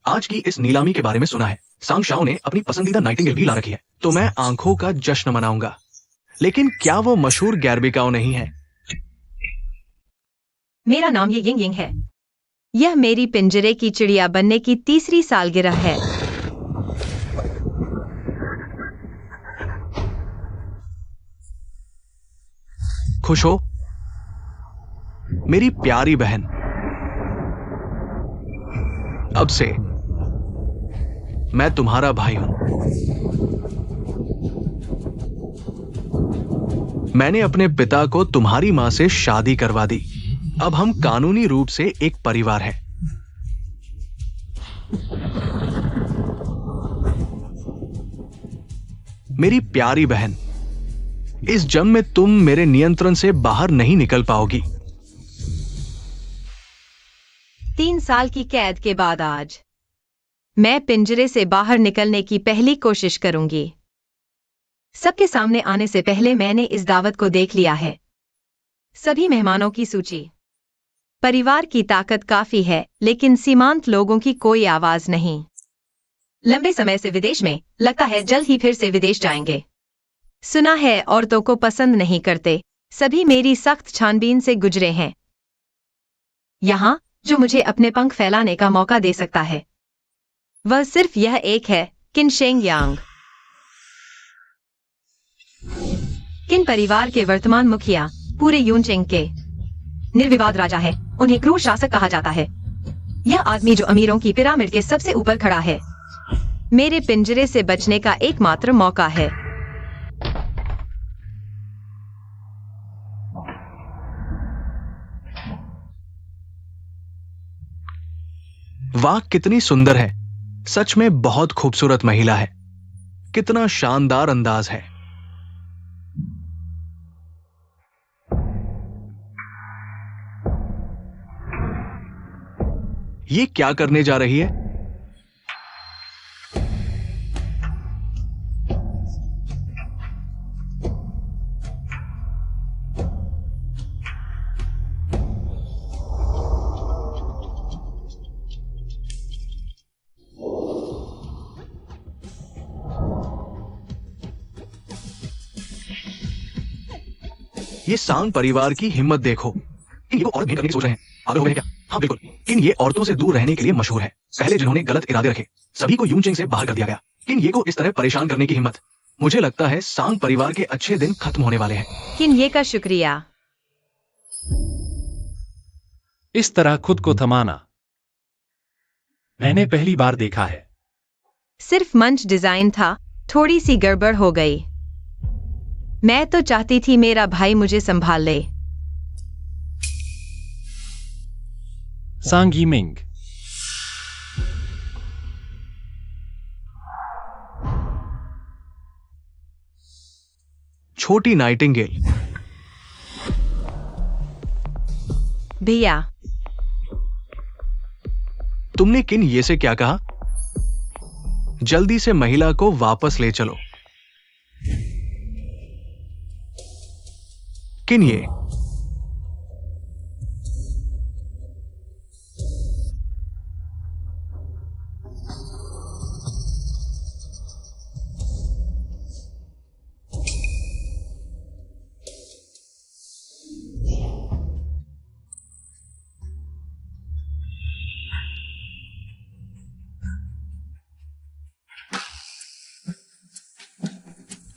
आज की इस नीलामी के बारे में सुना है। सांग शाओ ने अपनी पसंदीदा नाइटिंगेल भी ला रखी है, तो मैं आंखों का जश्न मनाऊंगा। लेकिन क्या वो मशहूर गैरबिकाओ नहीं है? मेरा नाम ये यिंग यिंग है। यह मेरी पिंजरे की चिड़िया बनने की तीसरी सालगिरह है। खुश हो मेरी प्यारी बहन। अब से मैं तुम्हारा भाई हूं। मैंने अपने पिता को तुम्हारी मां से शादी करवा दी। अब हम कानूनी रूप से एक परिवार हैं। मेरी प्यारी बहन, इस जंग में तुम मेरे नियंत्रण से बाहर नहीं निकल पाओगी। 3 साल की कैद के बाद आज मैं पिंजरे से बाहर निकलने की पहली कोशिश करूंगी। सबके सामने आने से पहले मैंने इस दावत को देख लिया है। सभी मेहमानों की सूची। परिवार की ताकत काफी है, लेकिन सीमांत लोगों की कोई आवाज नहीं। लंबे समय से विदेश में, लगता है जल्द ही फिर से विदेश जाएंगे। सुना है औरतों को पसंद नहीं करते। सभी मेरी सख्त छानबीन से गुजरे हैं। यहां जो मुझे अपने पंख फैलाने का मौका दे सकता है, वह सिर्फ यह एक है, किन शेंग यांग। किन परिवार के वर्तमान मुखिया पूरे यूनचेंग के निर्विवाद राजा है। उन्हें क्रूर शासक कहा जाता है। यह आदमी जो अमीरों की पिरामिड के सबसे ऊपर खड़ा है, मेरे पिंजरे से बचने का एकमात्र मौका है। वाह, कितनी सुंदर है। सच में बहुत खूबसूरत महिला है। कितना शानदार अंदाज है। ये क्या करने जा रही है? ये सांग परिवार की हिम्मत देखो। इन ये और भी करने की सोच रहे हैं। पागल हो गए क्या? हाँ बिल्कुल। इन ये औरतों से दूर रहने के लिए मशहूर है। पहले जिन्होंने गलत इरादे रखे, सभी को यूनचेंग से बाहर कर दिया गया। किन ये को इस तरह परेशान करने की हिम्मत। मुझे लगता है सांग परिवार के अच्छे दिन खत्म होने वाले हैं। किन ये का शुक्रिया। इस तरह खुद को थमाना मैंने पहली बार देखा है। सिर्फ मंच डिजाइन था, थोड़ी सी गड़बड़ हो गई। मैं तो चाहती थी मेरा भाई मुझे संभाल ले। सांग यिमिंग। छोटी नाइटिंगेल। भैया, तुमने किन ये से क्या कहा? जल्दी से महिला को वापस ले चलो। किन ये?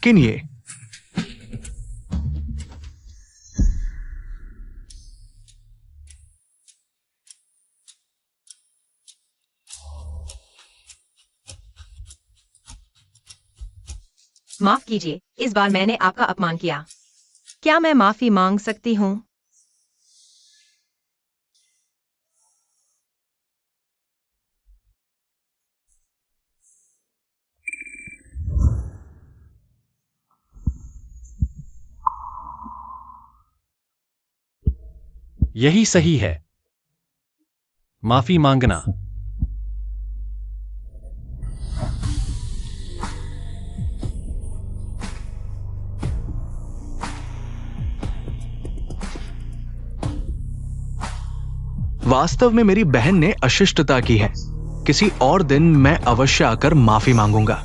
किन ये? माफ कीजिए, इस बार मैंने आपका अपमान किया। क्या मैं माफी मांग सकती हूँ? यही सही है। माफी मांगना। वास्तव में मेरी बहन ने अशिष्टता की है। किसी और दिन मैं अवश्य आकर माफी मांगूंगा।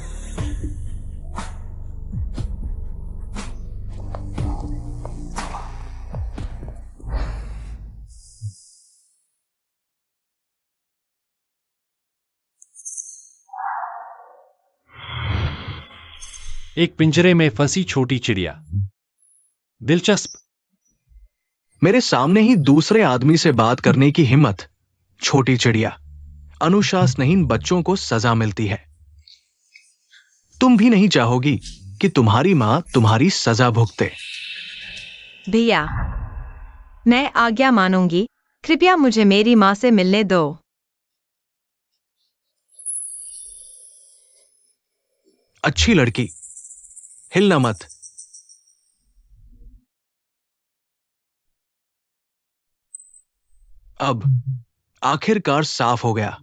एक पिंजरे में फंसी छोटी चिड़िया। दिलचस्प। मेरे सामने ही दूसरे आदमी से बात करने की हिम्मत। छोटी चिड़िया। अनुशासनहीन बच्चों को सजा मिलती है। तुम भी नहीं चाहोगी कि तुम्हारी मां तुम्हारी सजा भुगते। भैया, मैं आज्ञा मानूंगी। कृपया मुझे मेरी मां से मिलने दो। अच्छी लड़की, हिलना मत। अब आखिरकार साफ हो गया।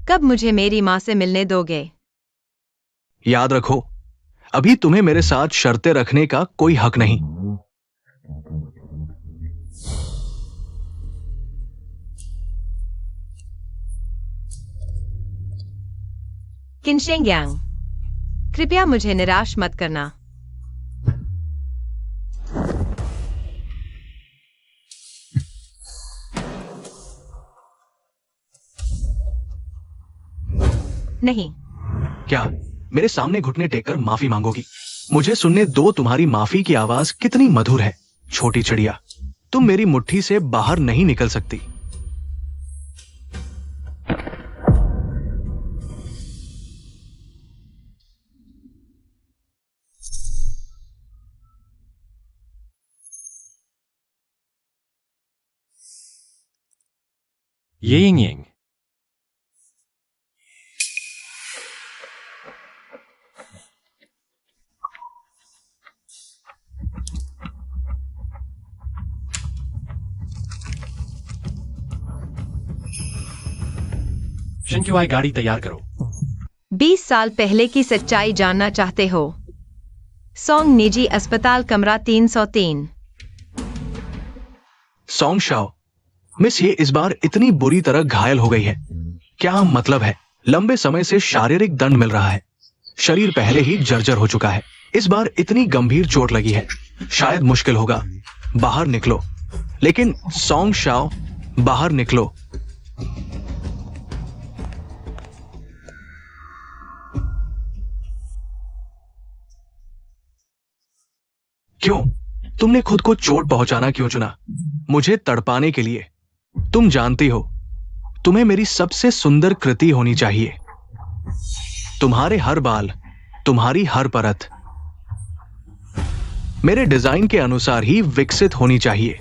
कब मुझे मेरी मां से मिलने दोगे? याद रखो, अभी तुम्हें मेरे साथ शर्तें रखने का कोई हक नहीं। किनशेंग्यांग, कृपया मुझे निराश मत करना। नहीं। क्या मेरे सामने घुटने टेककर माफी मांगोगी? मुझे सुनने दो तुम्हारी माफी की आवाज कितनी मधुर है। छोटी चिड़िया, तुम मेरी मुट्ठी से बाहर नहीं निकल सकती। येइंग येंग। शिंचुआई गाड़ी तैयार करो। 20 साल पहले की सच्चाई जानना चाहते हो? सोंग निजी अस्पताल कमरा 303। सॉन्ग शाओ, मिस ये इस बार इतनी बुरी तरह घायल हो गई है। क्या मतलब है? लंबे समय से शारीरिक दंड मिल रहा है। शरीर पहले ही जर्जर हो चुका है। इस बार इतनी गंभीर चोट लगी है, शायद मुश्किल होगा। बाहर निकलो। लेकिन सॉन्ग शाओ, बाहर निकलो। क्यों? तुमने खुद को चोट पहुंचाना क्यों चुना? मुझे तड़पाने के लिए। तुम जानती हो, तुम्हें मेरी सबसे सुंदर कृति होनी चाहिए। तुम्हारे हर बाल, तुम्हारी हर परत मेरे डिजाइन के अनुसार ही विकसित होनी चाहिए।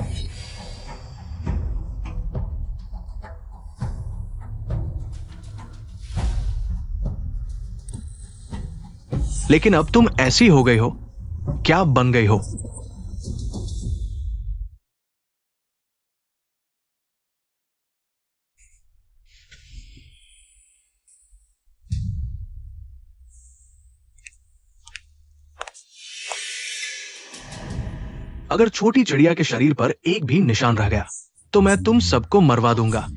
लेकिन अब तुम ऐसी हो गई हो। क्या बन गई हो? अगर छोटी चिड़िया के शरीर पर एक भी निशान रह गया तो मैं तुम सबको मरवा दूंगा।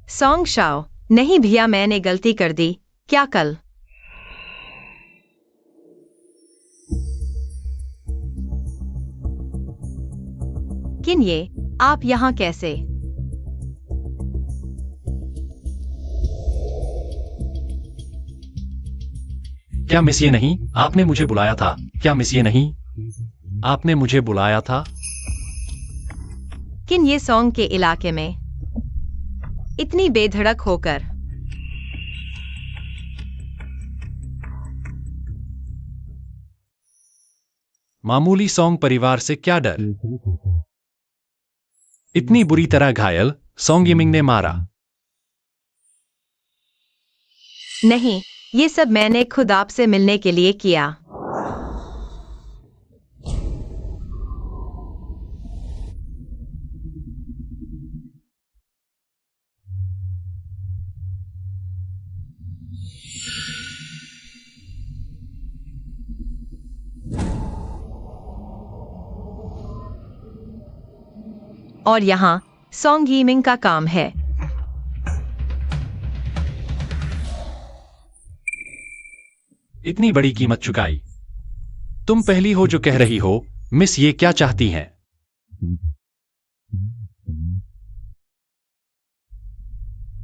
सोंग शाओ, नहीं भैया, मैंने गलती कर दी। क्या कल? किन ये, आप यहां कैसे? क्या मिस ये नहीं? आपने मुझे बुलाया था। क्या मिस ये नहीं? आपने मुझे बुलाया था। किन ये सोंग के इलाके में इतनी बेधड़क होकर? मामूली सोंग परिवार से क्या डर? इतनी बुरी तरह घायल सोंग यिमिंग ने मारा। नहीं, ये सब मैंने खुद आपसे मिलने के लिए किया। और यहाँ सोंग यीमिंग का काम है। इतनी बड़ी कीमत चुकाई। तुम पहली हो जो कह रही हो। मिस ये क्या चाहती हैं?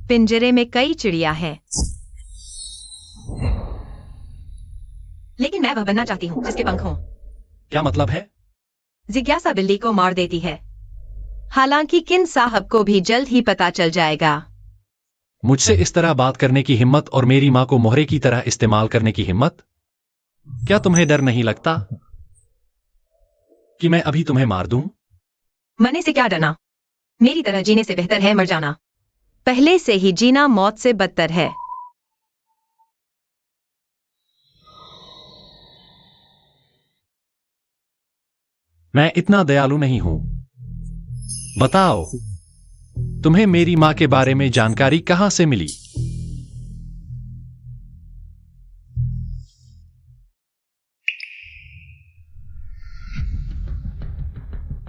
पिंजरे में कई चिड़िया हैं, लेकिन मैं वह बनना चाहती हूँ जिसके पंख हों। क्या मतलब है? जिज्ञासा बिल्ली को मार देती है। हालांकि किन साहब को भी जल्द ही पता चल जाएगा। मुझसे इस तरह बात करने की हिम्मत और मेरी मां को मोहरे की तरह इस्तेमाल करने की हिम्मत? क्या तुम्हें डर नहीं लगता कि मैं अभी तुम्हें मार दूं? मरने से क्या डरना? मेरी तरह जीने से बेहतर है मर जाना। पहले से ही जीना मौत से बदतर है। मैं इतना दयालु नहीं हूं। बताओ, तुम्हें मेरी मां के बारे में जानकारी कहां से मिली?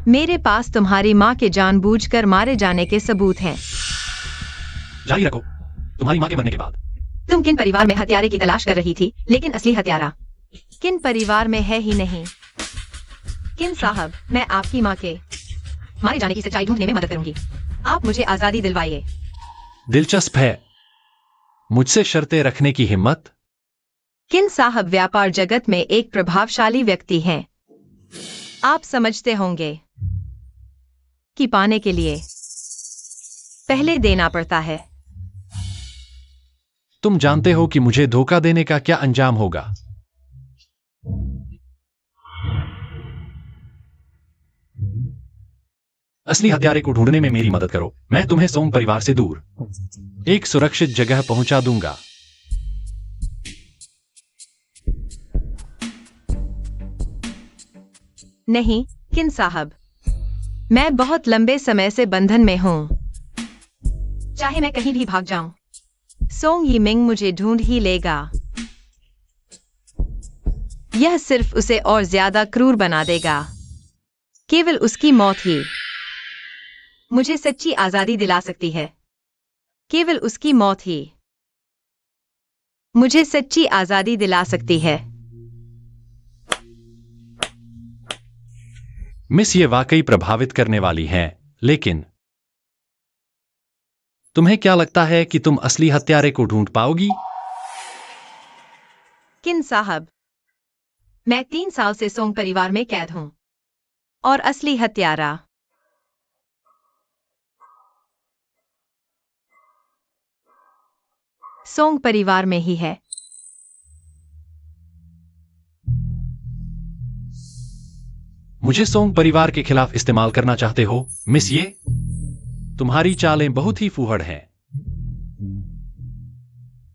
मेरे पास तुम्हारी मां के जानबूझकर मारे जाने के सबूत हैं। जारी रखो। तुम्हारी मां के मरने के बाद तुम किन परिवार में हत्यारे की तलाश कर रही थी, लेकिन असली हत्यारा किन परिवार में है ही नहीं। किन साहब, मैं आपकी मां के मारे जाने की सच्चाई ढूंढने में मदद करूंगी। आप मुझे आजादी दिलवाइए। दिलचस्प है। मुझसे शर्तें रखने की हिम्मत? किन साहब व्यापार जगत में एक प्रभावशाली व्यक्ति हैं। आप समझते होंगे कि पाने के लिए पहले देना पड़ता है। तुम जानते हो कि मुझे धोखा देने का क्या अंजाम होगा। असली हत्यारे को ढूंढने में मेरी मदद करो। मैं तुम्हें सोंग परिवार से दूर एक सुरक्षित जगह पहुंचा दूंगा। नहीं किन साहब, मैं बहुत लंबे समय से बंधन में हूं। चाहे मैं कहीं भी भाग जाऊं, सोंग यीमिंग मुझे ढूंढ ही लेगा। यह सिर्फ उसे और ज्यादा क्रूर बना देगा। केवल उसकी मौत ही मुझे सच्ची आजादी दिला सकती है। केवल उसकी मौत ही मुझे सच्ची आजादी दिला सकती है। मिस ये वाकई प्रभावित करने वाली हैं, लेकिन तुम्हें क्या लगता है कि तुम असली हत्यारे को ढूंढ पाओगी? किन साहब, मैं 3 साल से सोंग परिवार में कैद हूं और असली हत्यारा सोंग परिवार में ही है। मुझे सोंग परिवार के खिलाफ इस्तेमाल करना चाहते हो मिस? ये तुम्हारी चालें बहुत ही फूहड़ हैं।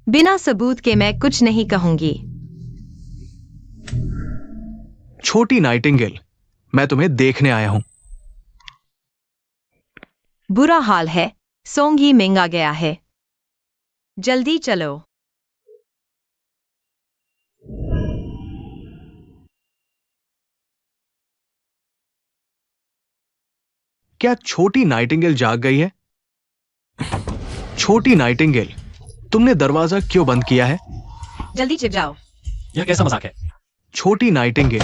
बिना सबूत के मैं कुछ नहीं कहूंगी। छोटी नाइटिंगेल, मैं तुम्हें देखने आया हूं। बुरा हाल है, सोंग यीमिंग आ गया है। जल्दी चलो। क्या छोटी नाइटिंगेल जाग गई है? छोटी नाइटिंगेल, तुमने दरवाजा क्यों बंद किया है? जल्दी छिप जाओ। यह कैसा मजाक है? छोटी नाइटिंगेल,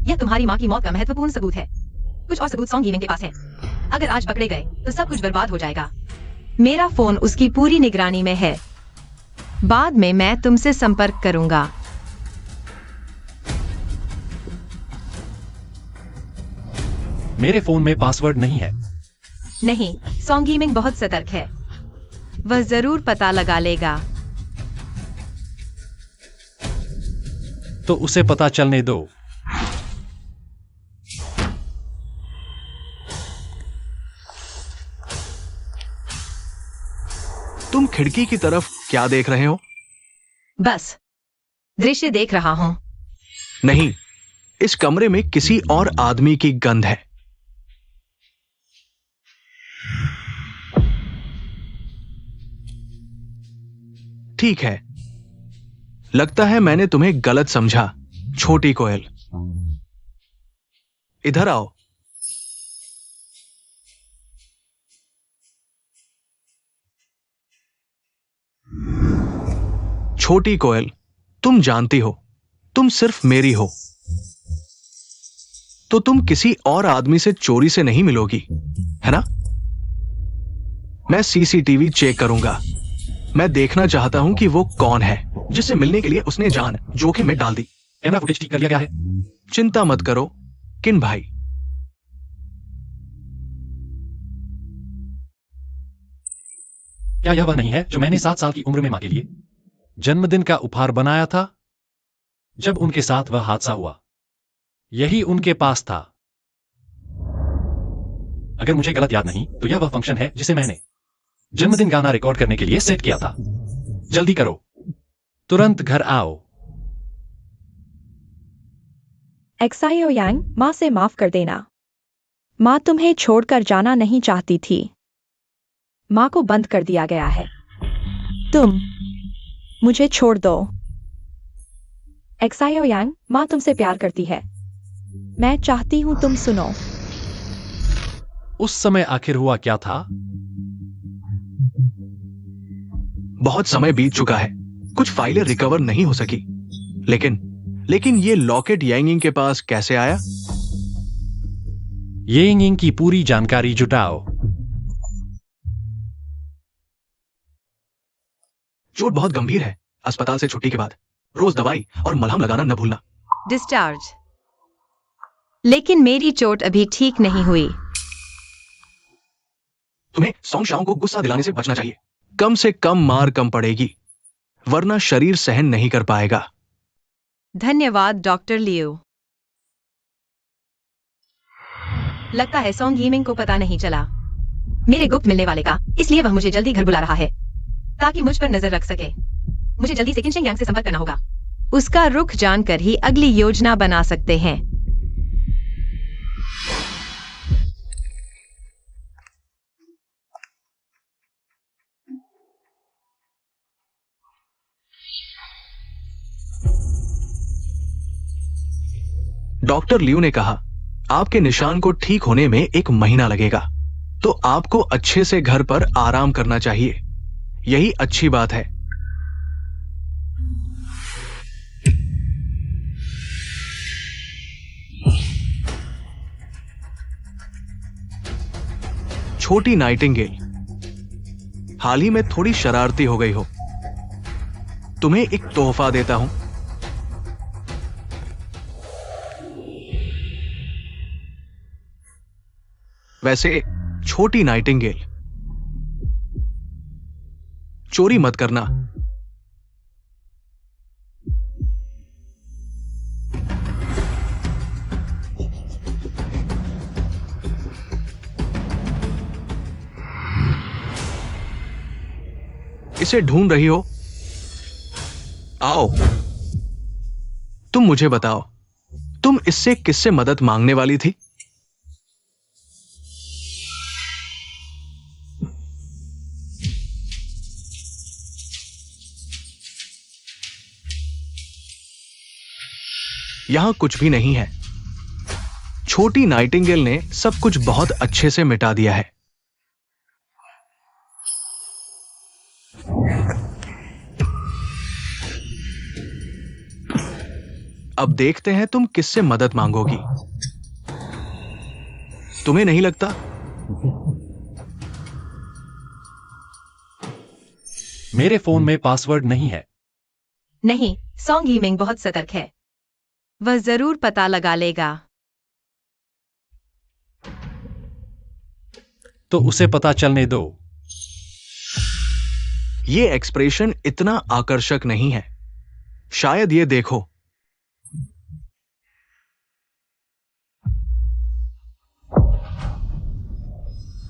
यह तुम्हारी मां की मौत का महत्वपूर्ण सबूत है। कुछ और सबूत सोंग यीमिंग के पास है। अगर आज पकड़े गए तो सब कुछ बर्बाद हो जाएगा। मेरा फोन उसकी पूरी निगरानी में है। बाद में मैं तुमसे संपर्क करूंगा। मेरे फोन में पासवर्ड नहीं है। नहीं, सोंग यीमिंग बहुत सतर्क है। वह जरूर पता लगा लेगा। तो उसे पता चलने दो। तुम खिड़की की तरफ क्या देख रहे हो? बस दृश्य देख रहा हूं। नहीं, इस कमरे में किसी और आदमी की गंध है। ठीक है, लगता है मैंने तुम्हें गलत समझा, छोटी कोयल। इधर आओ। छोटी कोयल, तुम जानती हो तुम सिर्फ मेरी हो, तो तुम किसी और आदमी से चोरी से नहीं मिलोगी, है ना? मैं सीसीटीवी चेक करूंगा। मैं देखना चाहता हूं कि वो कौन है जिससे मिलने के लिए उसने जान जोखिम में डाल दी। कैमरा फुटेज ठीक कर लिया गया है। चिंता मत करो किन भाई। क्या यह वह नहीं है जो मैंने 7 साल की उम्र में मां के लिए जन्मदिन का उपहार बनाया था जब उनके साथ वह हादसा हुआ? यही उनके पास था। अगर मुझे गलत याद नहीं तो यह वह फंक्शन है जिसे मैंने जन्मदिन गाना रिकॉर्ड करने के लिए सेट किया था। जल्दी करो, तुरंत घर आओ। एक्सायो यांग, माँ से माफ कर देना। माँ तुम्हें छोड़कर जाना नहीं चाहती थी। माँ को बंद कर दिया गया है। तुम मुझे छोड़ दो। एक्सायो यांग, माँ तुमसे प्यार करती है। मैं चाहती हूँ तुम सुनो। उस समय आखिर हुआ क्या था? बहुत समय बीत चुका है, कुछ फाइलें रिकवर नहीं हो सकी, लेकिन ये लॉकेट यांगिंग के पास कैसे आया? येंगिंग की पूरी जानकारी जुटाओ। चोट बहुत गंभीर है। अस्पताल से छुट्टी के बाद रोज दवाई और मलहम लगाना न भूलना। डिस्चार्ज। लेकिन मेरी चोट अभी ठीक नहीं हुई। तुम्हें सॉन्ग शाओ को गुस्सा दिलाने से बचना चाहिए। कम से कम मार कम पड़ेगी, वरना शरीर सहन नहीं कर पाएगा। धन्यवाद डॉक्टर लियो। लगता है सॉन्ग गेमिंग को पता नहीं चला मेरे गुप्त मिलने वाले का, इसलिए वह मुझे जल्दी घर बुला रहा है ताकि मुझ पर नजर रख सके। मुझे जल्दी से किनशेंग यांग से संपर्क करना होगा। उसका रुख जानकर ही अगली योजना बना सकते हैं। डॉक्टर लियू ने कहा आपके निशान को ठीक होने में 1 महीना लगेगा, तो आपको अच्छे से घर पर आराम करना चाहिए। यही अच्छी बात है। छोटी नाइटिंगेल, हाल ही में थोड़ी शरारती हो गई हो। तुम्हें एक तोहफा देता हूं। वैसे छोटी नाइटिंगेल, चोरी मत करना। इसे ढूंढ रही हो? आओ, तुम मुझे बताओ, तुम इससे किससे मदद मांगने वाली थी? यहां कुछ भी नहीं है। छोटी नाइटिंगेल ने सब कुछ बहुत अच्छे से मिटा दिया है। अब देखते हैं तुम किससे मदद मांगोगी। तुम्हें नहीं लगता? मेरे फोन में पासवर्ड नहीं है। नहीं, सॉन्ग गेमिंग बहुत सतर्क है। वह जरूर पता लगा लेगा। तो उसे पता चलने दो। ये एक्सप्रेशन इतना आकर्षक नहीं है। शायद ये देखो।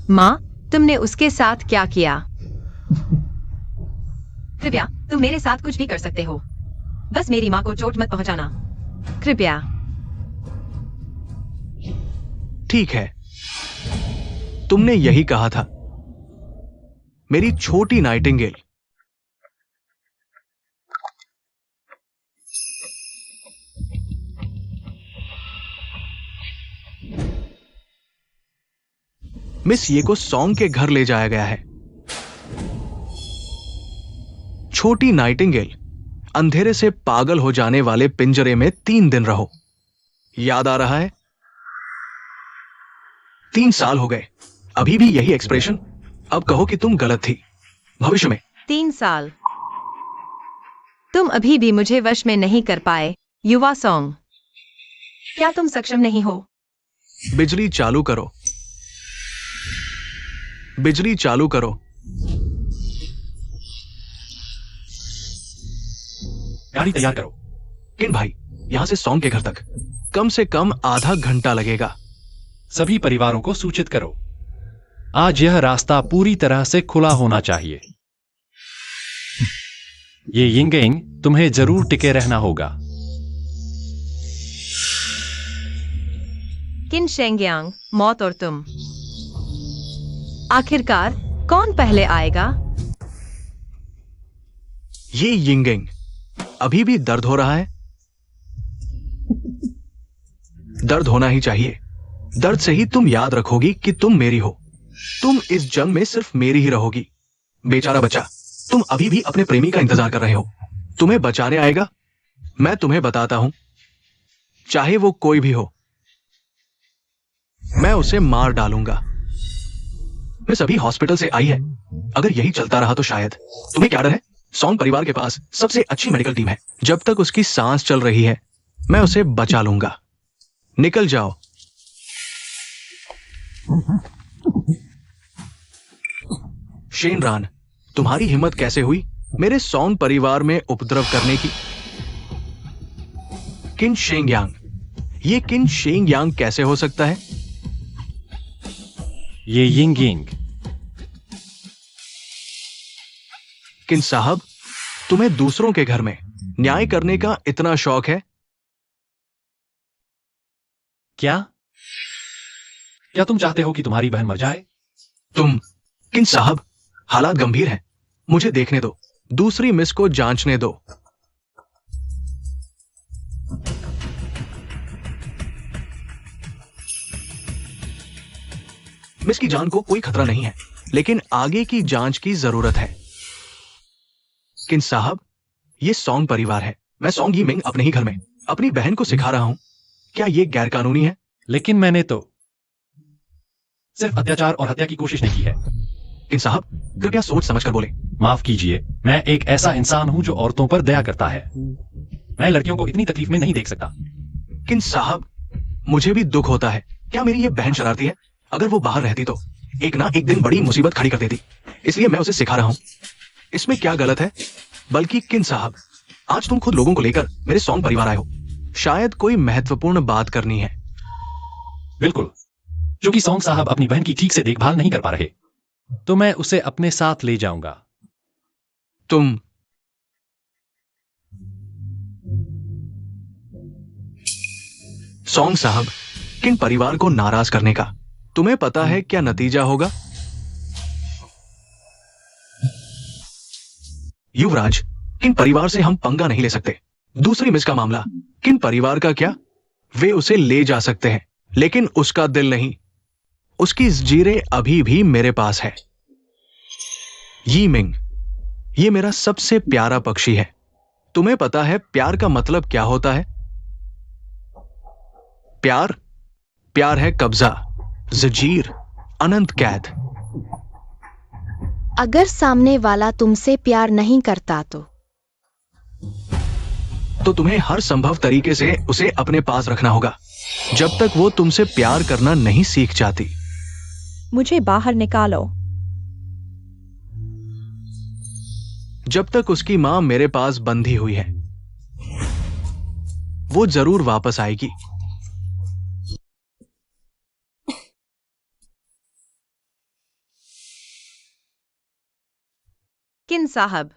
माँ, तुमने उसके साथ क्या किया? कृपया, तुम मेरे साथ कुछ भी कर सकते हो। बस मेरी माँ को चोट मत पहुंचाना। कृपया। ठीक है, तुमने यही कहा था, मेरी छोटी नाइटिंगेल। मिस ये को सॉन्ग के घर ले जाया गया है। छोटी नाइटिंगेल, अंधेरे से पागल हो जाने वाले पिंजरे में 3 दिन रहो। याद आ रहा है? 3 साल हो गए, अभी भी यही एक्सप्रेशन। अब कहो कि तुम गलत थी। भविष्य में 3 साल। तुम अभी भी मुझे वश में नहीं कर पाए, युवा सॉन्ग। क्या तुम सक्षम नहीं हो? बिजली चालू करो, बिजली चालू करो। गाड़ी तैयार करो। किन भाई, यहां से सॉन्ग के घर तक कम से कम आधा घंटा लगेगा। सभी परिवारों को सूचित करो। आज यह रास्ता पूरी तरह से खुला होना चाहिए। ये यिंगयिंग, तुम्हें जरूर टिके रहना होगा। किन शेंगयांग, मौत और तुम। आखिरकार कौन पहले आएगा? ये यिंगयिंग, अभी भी दर्द हो रहा है? दर्द होना ही चाहिए। दर्द से ही तुम याद रखोगी कि तुम मेरी हो। तुम इस जंग में सिर्फ मेरी ही रहोगी। बेचारा बच्चा, तुम अभी भी अपने प्रेमी का इंतजार कर रहे हो। तुम्हें बचाने आएगा। मैं तुम्हें बताता हूं, चाहे वो कोई भी हो, मैं उसे मार डालूंगा। मिस अभी हॉस्पिटल से आई है। अगर यही चलता रहा तो शायद। तुम्हें क्या डर है? सॉन्ग परिवार के पास सबसे अच्छी मेडिकल टीम है। जब तक उसकी सांस चल रही है, मैं उसे बचा लूंगा। निकल जाओ। शेनरान, तुम्हारी हिम्मत कैसे हुई मेरे सॉन्ग परिवार में उपद्रव करने की? किन शेंगयांग, ये किन शेंगयांग कैसे हो सकता है? ये यिंगयिंग। किन साहब, तुम्हें दूसरों के घर में न्याय करने का इतना शौक है? क्या तुम चाहते हो कि तुम्हारी बहन मर जाए? तुम किन साहब, हालात गंभीर हैं। मुझे देखने दो। दूसरी मिस को जांचने दो। मिस की जान को कोई खतरा नहीं है, लेकिन आगे की जांच की जरूरत है। किन साहब, ये सॉन्ग परिवार है। मैं सॉन्ग यिंगयिंग अपने ही घर में अपनी बहन को सिखा रहा हूं। क्या ये गैरकानूनी है? लेकिन मैंने तो सिर्फ अत्याचार और हत्या की कोशिश नहीं की है। किन साहब, कृपया सोच समझ कर बोले। माफ कीजिए, मैं एक ऐसा इंसान हूं जो औरतों पर दया करता है। मैं लड़कियों को इतनी तकलीफ में नहीं देख सकता। किन साहब, मुझे भी दुख होता है। क्या मेरी ये बहन शरारती है? अगर वो बाहर रहती तो एक ना एक दिन बड़ी मुसीबत खड़ी कर देती। इसलिए मैं उसे सिखा रहा हूं। इसमें क्या गलत है? बल्कि किन साहब, आज तुम खुद लोगों को लेकर मेरे सॉन्ग परिवार आए हो। शायद कोई महत्वपूर्ण बात करनी है। बिल्कुल, क्योंकि सॉन्ग साहब अपनी बहन की ठीक से देखभाल नहीं कर पा रहे, तो मैं उसे अपने साथ ले जाऊंगा। तुम सॉन्ग साहब, किन परिवार को नाराज करने का तुम्हें पता है क्या नतीजा होगा? युवराज, किन परिवार से हम पंगा नहीं ले सकते। दूसरी मिस का मामला, किन परिवार का क्या? वे उसे ले जा सकते हैं, लेकिन उसका दिल नहीं। उसकी जंजीरें अभी भी मेरे पास है। यीमिंग, ये मेरा सबसे प्यारा पक्षी है। तुम्हें पता है प्यार का मतलब क्या होता है? प्यार है कब्जा, जंजीर, अनंत कैद। अगर सामने वाला तुमसे प्यार नहीं करता तो तुम्हें हर संभव तरीके से उसे अपने पास रखना होगा, जब तक वो तुमसे प्यार करना नहीं सीख जाती। मुझे बाहर निकालो। जब तक उसकी मां मेरे पास बंधी हुई है, वो जरूर वापस आएगी। किन साहब,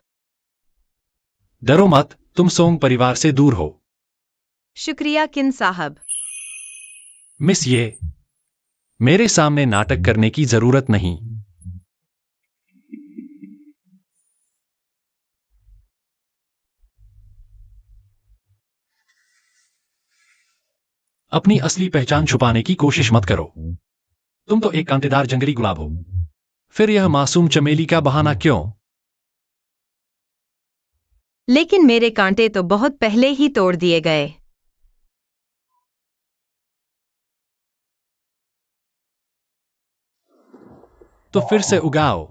डरो मत, तुम सोंग परिवार से दूर हो। शुक्रिया किन साहब। मिस, ये मेरे सामने नाटक करने की जरूरत नहीं। अपनी असली पहचान छुपाने की कोशिश मत करो। तुम तो एक कांटेदार जंगली गुलाब हो, फिर यह मासूम चमेली का बहाना क्यों? लेकिन मेरे कांटे तो बहुत पहले ही तोड़ दिए गए। तो फिर से उगाओ।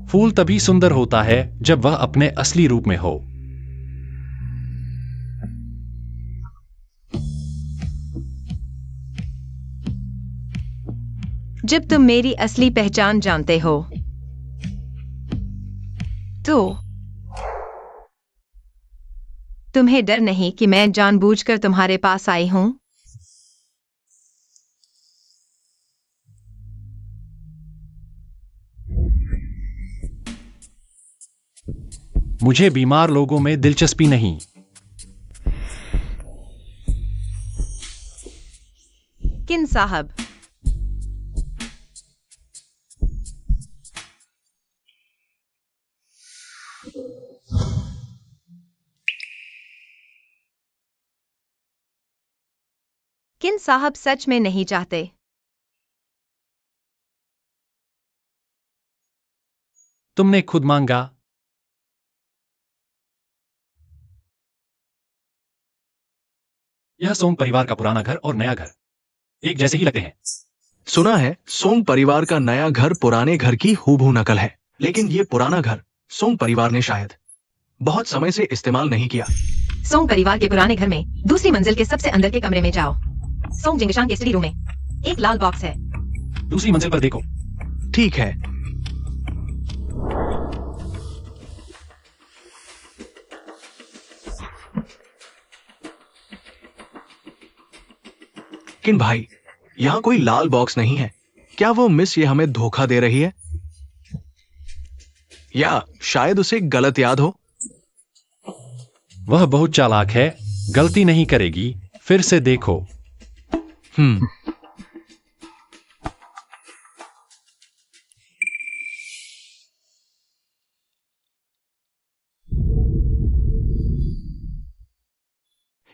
फूल तभी सुंदर होता है जब वह अपने असली रूप में हो। जब तुम मेरी असली पहचान जानते हो तो तुम्हें डर नहीं कि मैं जानबूझकर तुम्हारे पास आई हूं। मुझे बीमार लोगों में दिलचस्पी नहीं। किन साहब, किन साहब सच में नहीं चाहते। तुमने खुद मांगा। यह सोंग परिवार का पुराना घर और नया घर एक जैसे ही लगते हैं। सुना है सोंग परिवार का नया घर पुराने घर की हूबहू नकल है, लेकिन ये पुराना घर सोंग परिवार ने शायद बहुत समय से इस्तेमाल नहीं किया। सोंग परिवार के पुराने घर में दूसरी मंजिल के सबसे अंदर के कमरे में जाओ। सोंग जिंगशान के स्टडी रूम में एक लाल बॉक्स है। दूसरी मंजिल पर देखो। ठीक है। किन भाई, यहां कोई लाल बॉक्स नहीं है। क्या वो मिस ये हमें धोखा दे रही है, या शायद उसे गलत याद हो? वह बहुत चालाक है, गलती नहीं करेगी। फिर से देखो।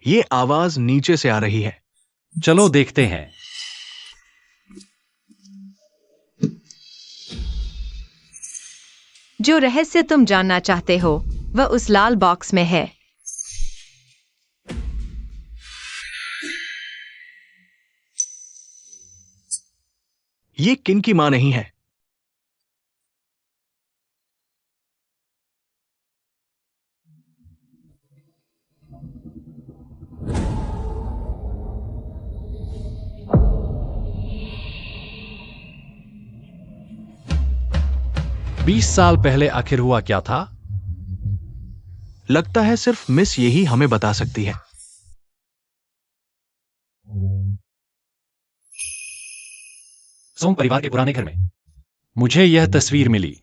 ये आवाज नीचे से आ रही है। चलो देखते हैं। जो रहस्य तुम जानना चाहते हो वह उस लाल बॉक्स में है। ये किन की मां नहीं है? बीस साल पहले आखिर हुआ क्या था? लगता है सिर्फ मिस यही हमें बता सकती है। सोंग परिवार के पुराने घर में मुझे यह तस्वीर मिली।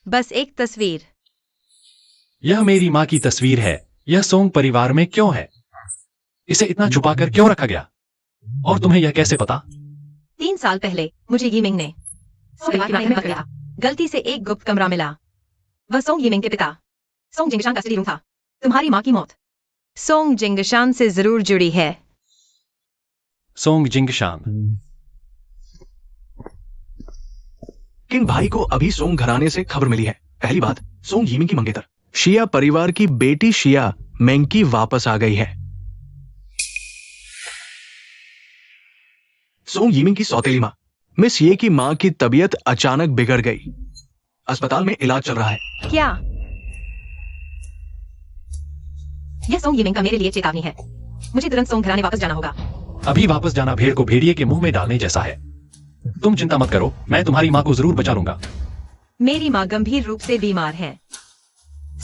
बस एक तस्वीर। यह मेरी मां की तस्वीर है। यह सोंग परिवार में क्यों है? इसे इतना छुपाकर क्यों रखा गया? और तुम्हें यह कैसे पता? 3 साल पहले मुझे यीमिंग ने परिवार के बारे में बताया। गलती से एक गुप्त कमरा मिला। वह सोंग यीमिंग के पिता सोंग जिंगशान का स्टडी रूम था। तुम्हारी मां की मौत सोंग जिंगशान से जरूर जुड़ी है। Song Jingshan. किन भाई को अभी सोंग घराने से खबर मिली है। पहली बात, सोंग यीमिंग की मंगेतर शिया परिवार की बेटी शिया मेंकी वापस आ गई है। सोंग यीमिंग की सौतेली मां मिस ये की मां की तबीयत अचानक बिगड़ गई। अस्पताल में इलाज चल रहा है। क्या यह सोंग यीमिंग का मेरे लिए चेतावनी है? मुझे तुरंत सोंग घराने वापस जाना होगा। अभी वापस जाना भेड़ को भेड़िए के मुंह में डालने जैसा है। तुम चिंता मत करो, मैं तुम्हारी मां को जरूर बचा लूंगा। मेरी मां गंभीर रूप से बीमार है।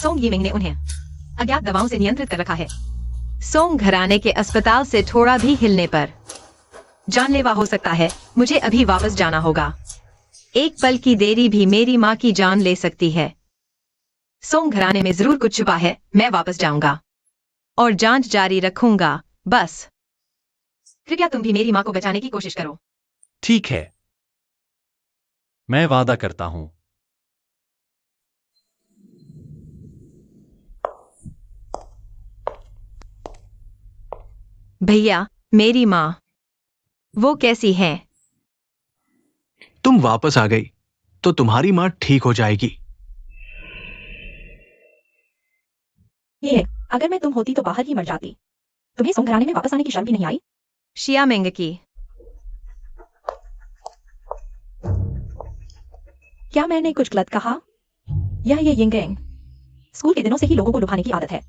सोंग यीमिंग ने उन्हें अज्ञात दवाओं से नियंत्रित कर रखा है। सोंग घराने के अस्पताल से थोड़ा भी हिलने पर जानलेवा हो सकता है। मुझे अभी वापस जाना होगा। एक पल की देरी भी मेरी मां की जान ले सकती है। सोंग घराने में जरूर कुछ छुपा है। मैं वापस जाऊंगा और जांच जारी रखूंगा। बस कृपया तुम भी मेरी मां को बचाने की कोशिश करो। ठीक है, मैं वादा करता हूं। भैया, मेरी माँ, वो कैसी है? तुम वापस आ गई तो तुम्हारी माँ ठीक हो जाएगी। ये अगर मैं तुम होती तो बाहर ही मर जाती। तुम्हें सोंग घराने में वापस आने की शर्म भी नहीं आई? शिया मेंग की। क्या मैंने कुछ गलत कहा? यह ये यिंगेंग स्कूल के दिनों से ही लोगों को लुभाने की आदत है।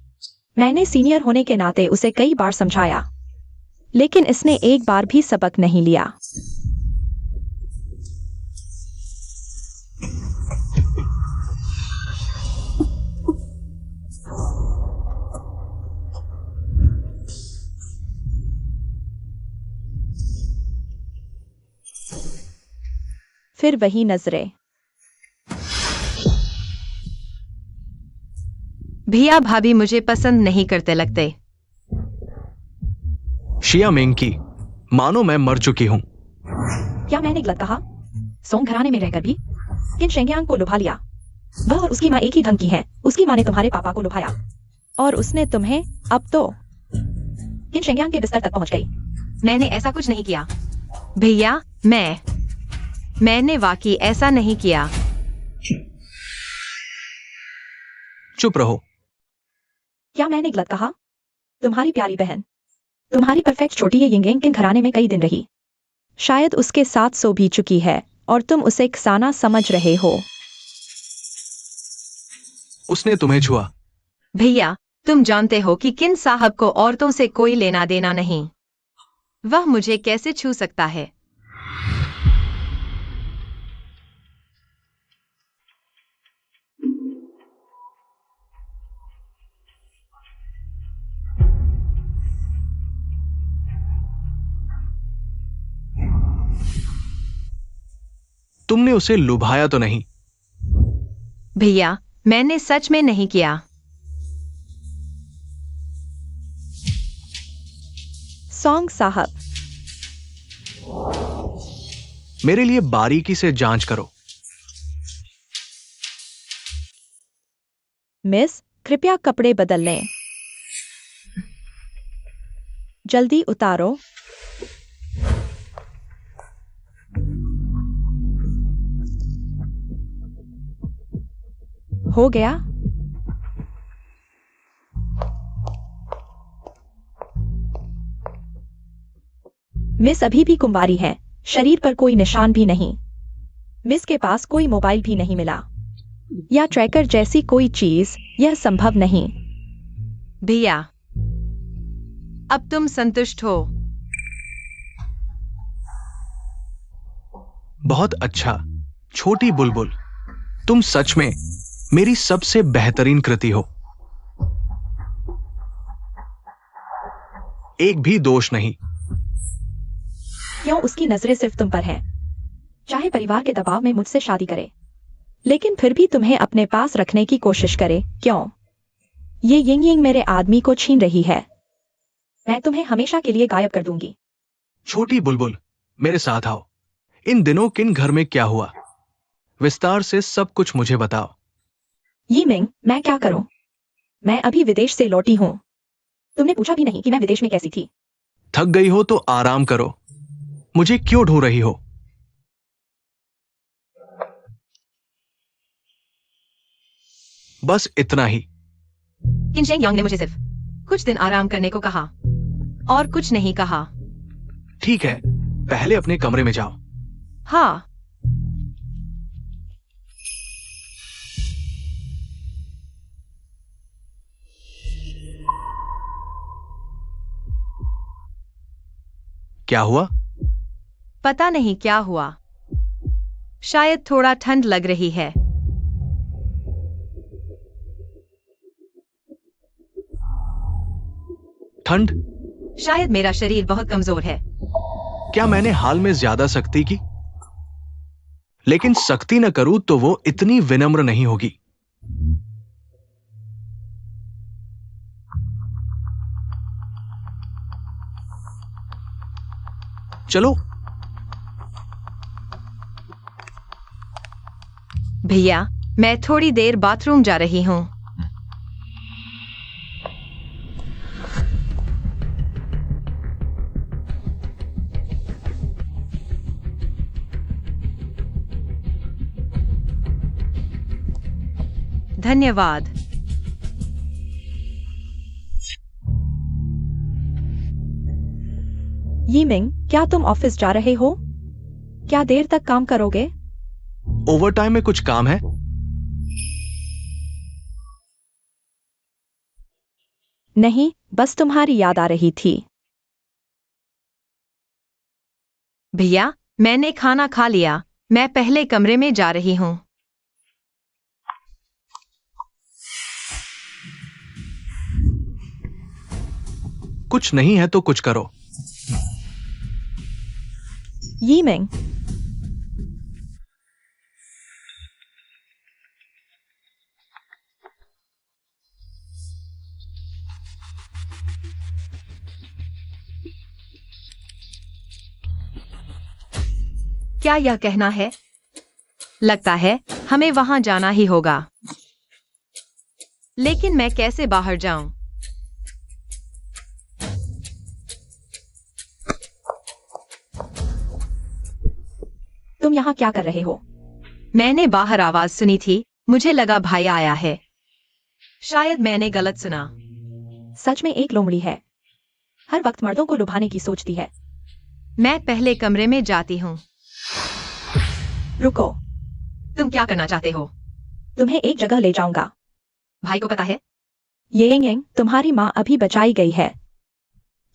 मैंने सीनियर होने के नाते उसे कई बार समझाया, लेकिन इसने एक बार भी सबक नहीं लिया। फिर वही नजरें। भैया, भाभी मुझे पसंद नहीं करते लगते। शिया मेंग की, मानो मैं मर चुकी हूं। क्या मैंने गलत कहा? सोंग घराने में रहकर भी किन शेंगियांग को लुभा लिया। वह और उसकी माँ एक ही ढंग की है। उसकी माँ ने तुम्हारे पापा को लुभाया और उसने तुम्हें। अब तो किन शेंगियांग के बिस्तर तक पहुंच गई। मैंने ऐसा कुछ नहीं किया। भैया, मैंने वाकई ऐसा नहीं किया। चुप रहो। क्या मैंने गलत कहा? तुम्हारी प्यारी बहन, तुम्हारी परफेक्ट छोटी ये यिंगेंग किन घराने में कई दिन रही। शायद उसके साथ सो भी चुकी है और तुम उसे खसाना समझ रहे हो। उसने तुम्हें छुआ। भैया, तुम जानते हो कि किन साहब को औरतों से कोई लेना देना नहीं। वह मुझे कैसे छू सकता है? तुमने उसे लुभाया तो नहीं? भैया, मैंने सच में नहीं किया। सोंग साहब, मेरे लिए बारीकी से जांच करो। मिस, कृपया कपड़े बदल लें। जल्दी उतारो। हो गया? मिस अभी भी कुंवारी है। शरीर पर कोई निशान भी नहीं। मिस के पास कोई मोबाइल भी नहीं मिला या ट्रैकर जैसी कोई चीज। यह संभव नहीं। भैया, अब तुम संतुष्ट हो? बहुत अच्छा छोटी बुलबुल, तुम सच में मेरी सबसे बेहतरीन कृति हो। एक भी दोष नहीं। क्यों उसकी नजरें सिर्फ तुम पर हैं? चाहे परिवार के दबाव में मुझसे शादी करे, लेकिन फिर भी तुम्हें अपने पास रखने की कोशिश करे। क्यों? ये यिंग यिंग मेरे आदमी को छीन रही है। मैं तुम्हें हमेशा के लिए गायब कर दूंगी। छोटी बुलबुल, मेरे साथ आओ। इन दिनों किन घर में क्या हुआ, विस्तार से सब कुछ मुझे बताओ। ये मिंग, मैं क्या करूं? मैं अभी विदेश से लौटी हूं। तुमने पूछा भी नहीं कि मैं विदेश में कैसी थी। थक गई हो तो आराम करो। मुझे क्यों ढूंढ रही हो? बस इतना ही। किन शेंग ने मुझे सिर्फ कुछ दिन आराम करने को कहा और कुछ नहीं कहा। ठीक है, पहले अपने कमरे में जाओ। हाँ। क्या हुआ? पता नहीं क्या हुआ। शायद थोड़ा ठंड लग रही है। ठंड? शायद मेरा शरीर बहुत कमजोर है। क्या मैंने हाल में ज्यादा सख्ती की? लेकिन सख्ती न करूं तो वो इतनी विनम्र नहीं होगी। चलो। भैया, मैं थोड़ी देर बाथरूम जा रही हूँ। धन्यवाद। यीमिंग, क्या तुम ऑफिस जा रहे हो? क्या देर तक काम करोगे? ओवर टाइम में कुछ काम है। नहीं, बस तुम्हारी याद आ रही थी। भैया, मैंने खाना खा लिया। मैं पहले कमरे में जा रही हूँ। कुछ नहीं है तो कुछ करो। यीमिंग, क्या यह कहना है? लगता है हमें वहां जाना ही होगा। लेकिन मैं कैसे बाहर जाऊं? तुम यहाँ क्या कर रहे हो? मैंने बाहर आवाज सुनी थी। मुझे लगा भाई आया है। शायद मैंने गलत सुना। सच में एक लोमड़ी है। हर वक्त मर्दों को लुभाने की सोचती है। मैं पहले कमरे में जाती हूँ। रुको, तुम क्या करना चाहते हो? तुम्हें एक जगह ले जाऊंगा। भाई को पता है? येंग, तुम्हारी माँ अभी बचाई गई है।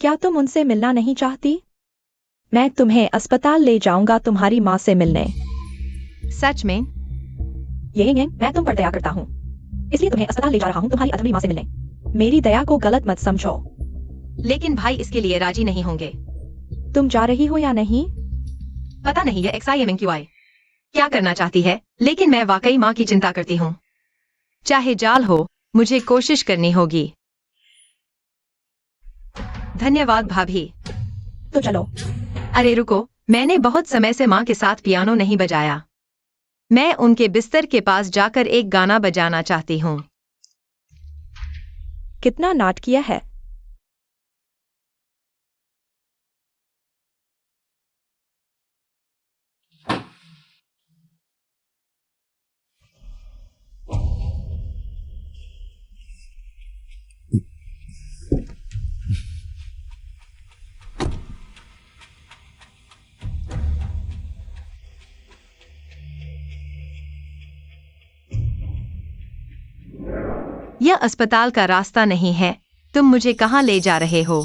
क्या तुम उनसे मिलना नहीं चाहती? मैं तुम्हें अस्पताल ले जाऊंगा तुम्हारी माँ से मिलने। सच में? येंग, मैं तुम पर दया करता हूँ, इसलिए तुम्हें अस्पताल ले जा रहा हूँ तुम्हारी अधमरी माँ से मिलने। मेरी दया को गलत मत समझो। लेकिन भाई इसके लिए राजी नहीं होंगे। तुम जा रही हो या नहीं? पता नहीं ये XIMNQI क्या करना चाहती है, लेकिन मैं वाकई माँ की चिंता करती हूँ। चाहे जाल हो, मुझे कोशिश करनी होगी। धन्यवाद भाभी। तो चलो। अरे रुको, मैंने बहुत समय से माँ के साथ पियानो नहीं बजाया। मैं उनके बिस्तर के पास जाकर एक गाना बजाना चाहती हूँ। कितना नाटकीय है। यह अस्पताल का रास्ता नहीं है। तुम मुझे कहाँ ले जा रहे हो?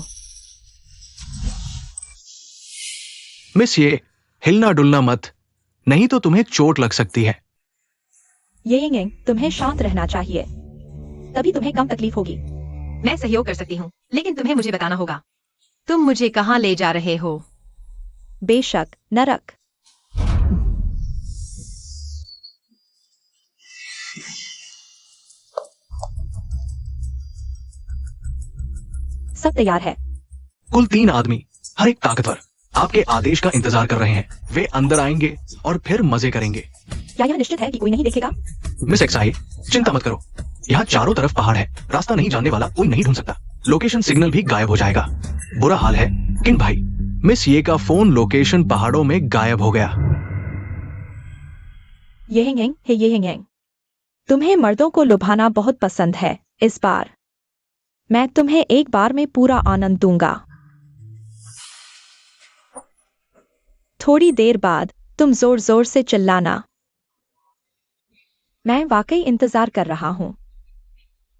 मिस, ये हिलना डुलना मत, नहीं तो तुम्हें चोट लग सकती है। येंग, तुम्हें शांत रहना चाहिए, तभी तुम्हें कम तकलीफ होगी। मैं सहयोग कर सकती हूँ, लेकिन तुम्हें मुझे बताना होगा। तुम मुझे कहाँ ले जा रहे हो? बेशक, नरक। सब तैयार है। कुल 3 आदमी, हर एक ताकतवर, आपके आदेश का इंतजार कर रहे हैं। वे अंदर आएंगे और फिर मजे करेंगे। क्या यह निश्चित है कि कोई नहीं देखेगा? मिस एक्साई, चिंता मत करो। यहाँ चारों तरफ पहाड़ है, रास्ता नहीं जानने वाला कोई नहीं ढूंढ सकता। लोकेशन सिग्नल भी गायब हो जाएगा। बुरा हाल है किंग भाई, मिस ये का फोन लोकेशन पहाड़ों में गायब हो गया। येंग, तुम्हें मर्दों को लुभाना बहुत पसंद है। इस बार मैं तुम्हें एक बार में पूरा आनंद दूंगा। थोड़ी देर बाद तुम जोर जोर से चिल्लाना। मैं वाकई इंतजार कर रहा हूं।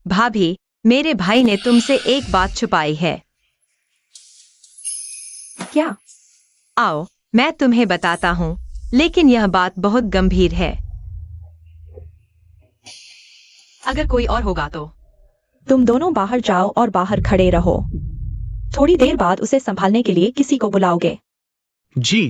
भाभी, मेरे भाई ने तुमसे एक बात छुपाई है। क्या? आओ, मैं तुम्हें बताता हूँ, लेकिन यह बात बहुत गंभीर है। अगर कोई और होगा तो? तुम दोनों बाहर जाओ और बाहर खड़े रहो। थोड़ी देर बाद उसे संभालने के लिए किसी को बुलाओगे। जी।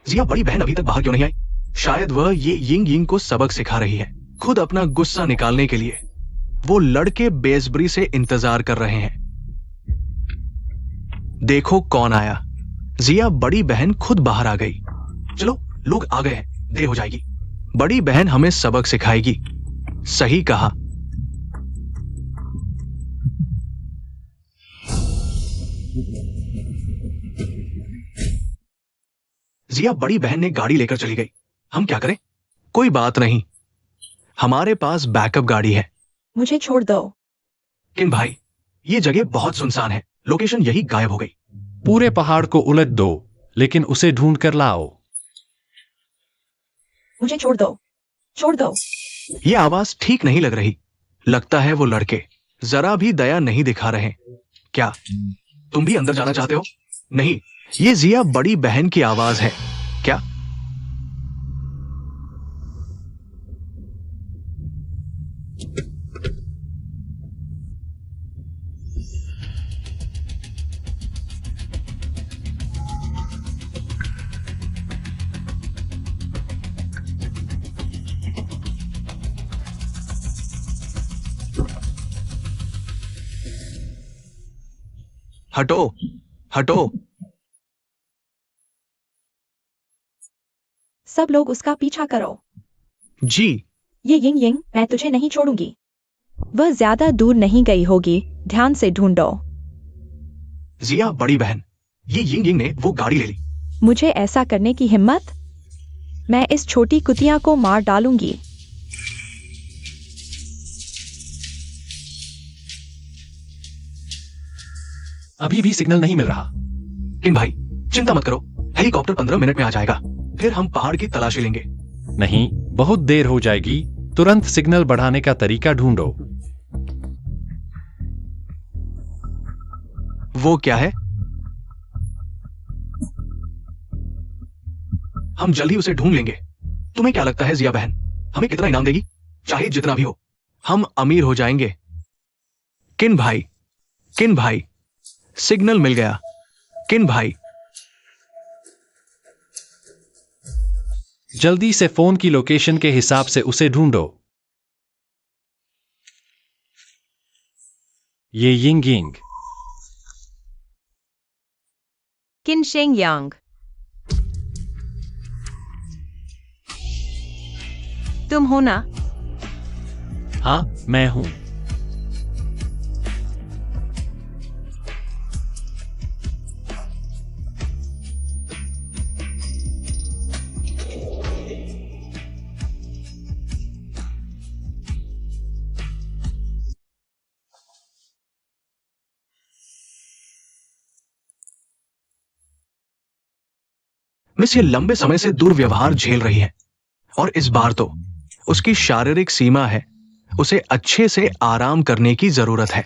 जिया बड़ी बहन अभी तक बाहर क्यों नहीं आई? शायद वह ये यिंग को सबक सिखा रही है, खुद अपना गुस्सा निकालने के लिए। वो लड़के बेसब्री से इंतजार कर रहे हैं। देखो कौन आया। जिया बड़ी बहन खुद बाहर आ गई। चलो, लोग आ गए हैं, देर हो जाएगी। बड़ी बहन हमें सबक सिखाएगी। सही कहा। जिया बड़ी बहन ने गाड़ी लेकर चली गई। हम क्या करें? कोई बात नहीं, हमारे पास बैकअप गाड़ी है। मुझे छोड़ दो। किन भाई, ये जगह बहुत सुनसान है, लोकेशन यही गायब हो गई। पूरे पहाड़ को उलट दो, लेकिन उसे ढूंढ कर लाओ। मुझे छोड़ दो, छोड़ दो। ये आवाज ठीक नहीं लग रही। लगता है वो लड़के जरा भी दया नहीं दिखा रहे। क्या तुम भी अंदर जाना चाहते हो? नहीं, ये जिया बड़ी बहन की आवाज है। क्या? हटो, हटो। सब लोग उसका पीछा करो। जी। ये यिंग यिंग, मैं तुझे नहीं छोड़ूंगी। वह ज्यादा दूर नहीं गई होगी, ध्यान से ढूंढो। जिया बड़ी बहन, ये यिंग यिंग ने वो गाड़ी ले ली। मुझे ऐसा करने की हिम्मत? मैं इस छोटी कुतिया को मार डालूंगी। अभी भी सिग्नल नहीं मिल रहा। किन भाई, चिंता मत करो, हेलीकॉप्टर 15 मिनट में आ जाएगा। फिर हम पहाड़ की तलाशी लेंगे। नहीं, बहुत देर हो जाएगी। तुरंत सिग्नल बढ़ाने का तरीका ढूंढो। वो क्या है? हम जल्दी उसे ढूंढ लेंगे। तुम्हें क्या लगता है जिया बहन, हमें कितना इनाम देगी? चाहे जितना भी हो, हम अमीर हो जाएंगे। किन भाई, किन भाई, सिग्नल मिल गया। किन भाई, जल्दी से फोन की लोकेशन के हिसाब से उसे ढूंढो। ये यिंग यिंग। किन शेंग यांग। तुम हो ना? हाँ, मैं हूं। मिस ये लंबे समय से दुर्व्यवहार झेल रही है, और इस बार तो उसकी शारीरिक सीमा है। उसे अच्छे से आराम करने की जरूरत है।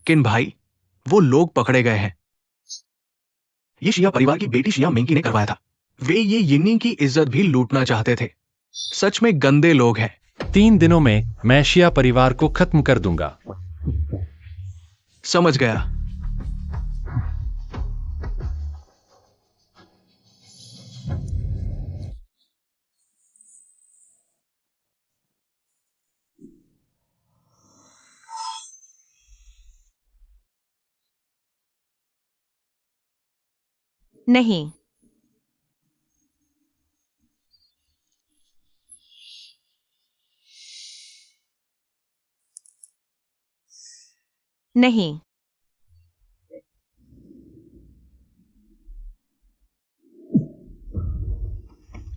किन भाई, वो लोग पकड़े गए हैं। ये शिया परिवार की बेटी शिया मिंकी ने करवाया था। वे ये यिंगयिंग की इज्जत भी लूटना चाहते थे। सच में गंदे लोग हैं। 3 दिनों में मैं शिया परिवार को खत्म कर दूंगा। समझ गया। नहीं। नहीं।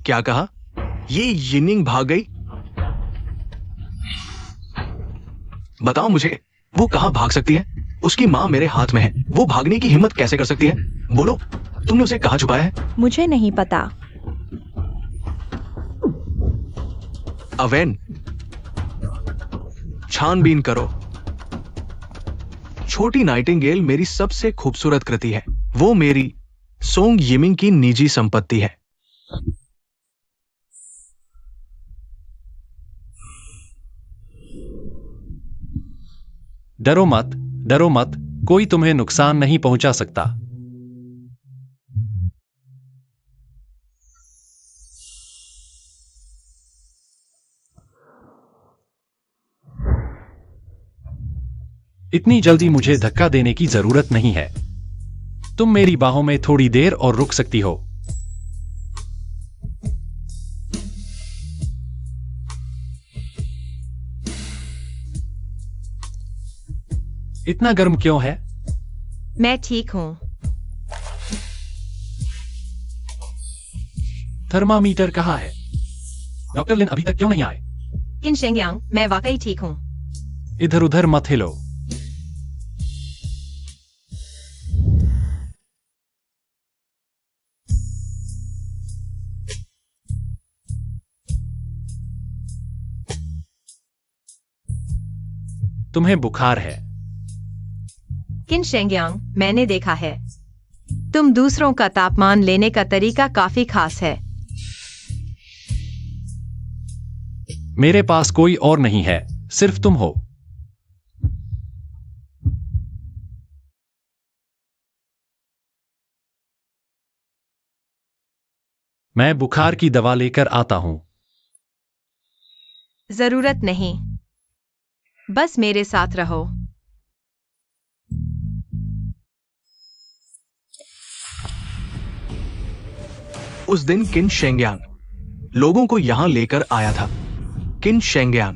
क्या कहा? ये यिंगयिंग भाग गई? बताओ मुझे, वो कहां भाग सकती है? उसकी मां मेरे हाथ में है। वो भागने की हिम्मत कैसे कर सकती है? बोलो, तुमने उसे कहां छुपाया है? मुझे नहीं पता। अवेन, छानबीन करो। छोटी नाइटिंगेल मेरी सबसे खूबसूरत कृति है। वो मेरी सोंग यिमिंग की निजी संपत्ति है। डरो मत, डरो मत, कोई तुम्हें नुकसान नहीं पहुंचा सकता। इतनी जल्दी मुझे धक्का देने की जरूरत नहीं है। तुम मेरी बाहों में थोड़ी देर और रुक सकती हो। इतना गर्म क्यों है? मैं ठीक हूँ। थर्मामीटर कहाँ है? डॉक्टर लिन अभी तक क्यों नहीं आए? किन शेंगयांग, मैं वाकई ठीक हूँ। इधर उधर मत हिलो। तुम्हें बुखार है। किन शेंगयांग, मैंने देखा है। तुम दूसरों का तापमान लेने का तरीका काफी खास है। मेरे पास कोई और नहीं है, सिर्फ तुम हो। मैं बुखार की दवा लेकर आता हूं। जरूरत नहीं, बस मेरे साथ रहो। उस दिन किन शेंगयांग लोगों को यहां लेकर आया था। किन शेंगयांग।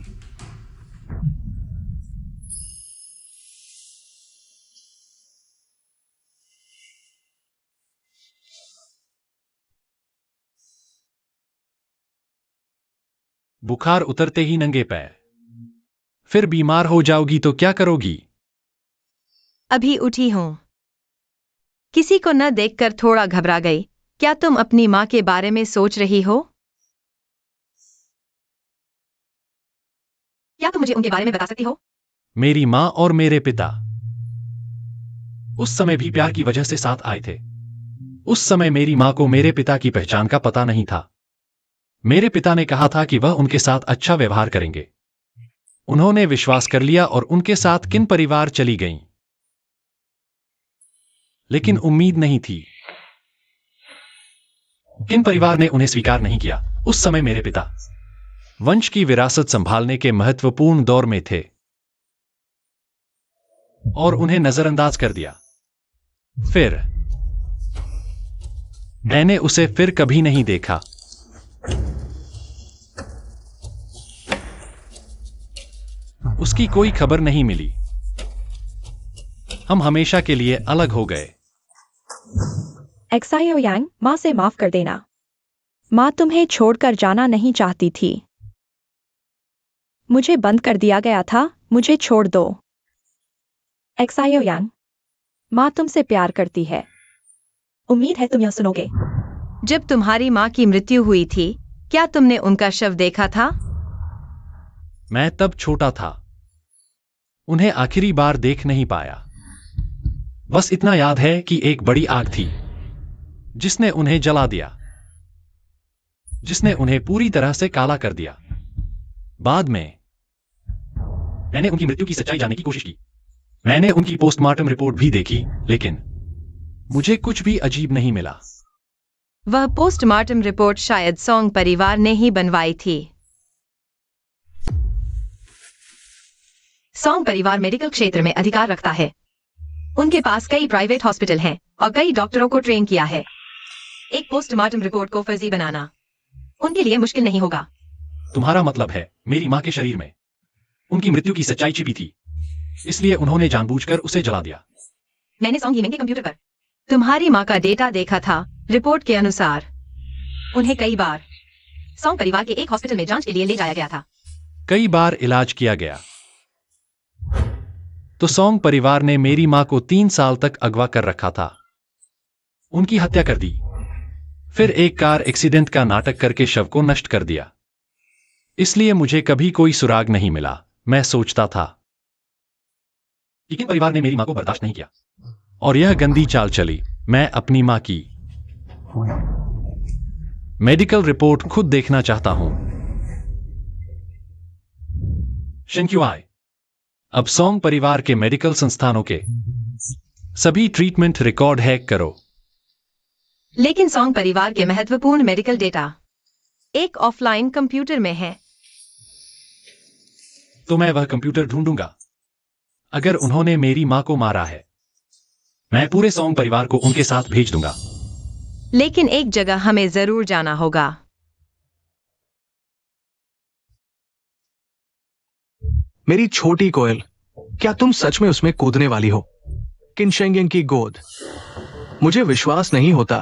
बुखार उतरते ही नंगे पैर। फिर बीमार हो जाओगी तो क्या करोगी? अभी उठी हूं। किसी को न देखकर थोड़ा घबरा गई। क्या तुम अपनी माँ के बारे में सोच रही हो? क्या तुम मुझे उनके बारे में बता सकती हो? मेरी माँ और मेरे पिता उस समय भी प्यार की वजह से साथ आए थे। उस समय मेरी माँ को मेरे पिता की पहचान का पता नहीं था। मेरे पिता ने कहा था कि वह उनके साथ अच्छा व्यवहार करेंगे। उन्होंने विश्वास कर लिया और उनके साथ किन परिवार चली गईं। लेकिन उम्मीद नहीं थी। किन परिवार ने उन्हें स्वीकार नहीं किया। उस समय मेरे पिता वंश की विरासत संभालने के महत्वपूर्ण दौर में थे और उन्हें नजरअंदाज कर दिया। फिर मैंने उसे फिर कभी नहीं देखा। उसकी कोई खबर नहीं मिली। हम हमेशा के लिए अलग हो गए। एक्सायो यांग, माँ से माफ कर देना। माँ तुम्हें छोड़कर जाना नहीं चाहती थी। मुझे बंद कर दिया गया था, मुझे छोड़ दो। एक्सायो यांग, माँ तुमसे प्यार करती है। उम्मीद है तुम यह सुनोगे। जब तुम्हारी माँ की मृत्यु हुई थी, क्या तुमने उनका शव देखा था? मैं तब छोटा था। उन्हें आखिरी बार देख नहीं पाया। बस इतना याद है कि एक बड़ी आग थी जिसने उन्हें जला दिया, जिसने उन्हें पूरी तरह से काला कर दिया। बाद में मैंने उनकी मृत्यु की सच्चाई जानने की कोशिश की। मैंने उनकी पोस्टमार्टम रिपोर्ट भी देखी, लेकिन मुझे कुछ भी अजीब नहीं मिला। वह पोस्टमार्टम रिपोर्ट शायद सोंग परिवार ने ही बनवाई थी। सोंग परिवार मेडिकल क्षेत्र में अधिकार रखता है। उनके पास कई प्राइवेट हॉस्पिटल हैं और कई डॉक्टरों को ट्रेन किया है। एक पोस्टमार्टम रिपोर्ट को फर्जी बनाना उनके लिए मुश्किल नहीं होगा। तुम्हारा मतलब है मेरी मां के शरीर में उनकी मृत्यु की सच्चाई छिपी थी, इसलिए उन्होंने जानबूझकर उसे जला दिया। मैंने सोंग यिमिंग के कंप्यूटर पर तुम्हारी माँ का डेटा देखा था। रिपोर्ट के अनुसार उन्हें कई बार सोंग परिवार के एक हॉस्पिटल में जांच के लिए ले जाया गया था। कई बार इलाज किया गया। तो सोंग परिवार ने मेरी मां को 3 साल तक अगवा कर रखा था। उनकी हत्या कर दी, फिर एक कार एक्सीडेंट का नाटक करके शव को नष्ट कर दिया। इसलिए मुझे कभी कोई सुराग नहीं मिला। मैं सोचता था कि किन परिवार ने मेरी मां को बर्दाश्त नहीं किया और यह गंदी चाल चली। मैं अपनी मां की मेडिकल रिपोर्ट खुद देखना चाहता हूं। शिंक्युआई, अब सोंग परिवार के मेडिकल संस्थानों के सभी ट्रीटमेंट रिकॉर्ड हैक करो। लेकिन सोंग परिवार के महत्वपूर्ण मेडिकल डेटा एक ऑफलाइन कंप्यूटर में है। तो मैं वह कंप्यूटर ढूंढूंगा। अगर उन्होंने मेरी मां को मारा है, मैं पूरे सोंग परिवार को उनके साथ भेज दूंगा। लेकिन एक जगह हमें जरूर जाना होगा। मेरी छोटी कोयल, क्या तुम सच में उसमें कूदने वाली हो? किन शेंगेन की गोद। मुझे विश्वास नहीं होता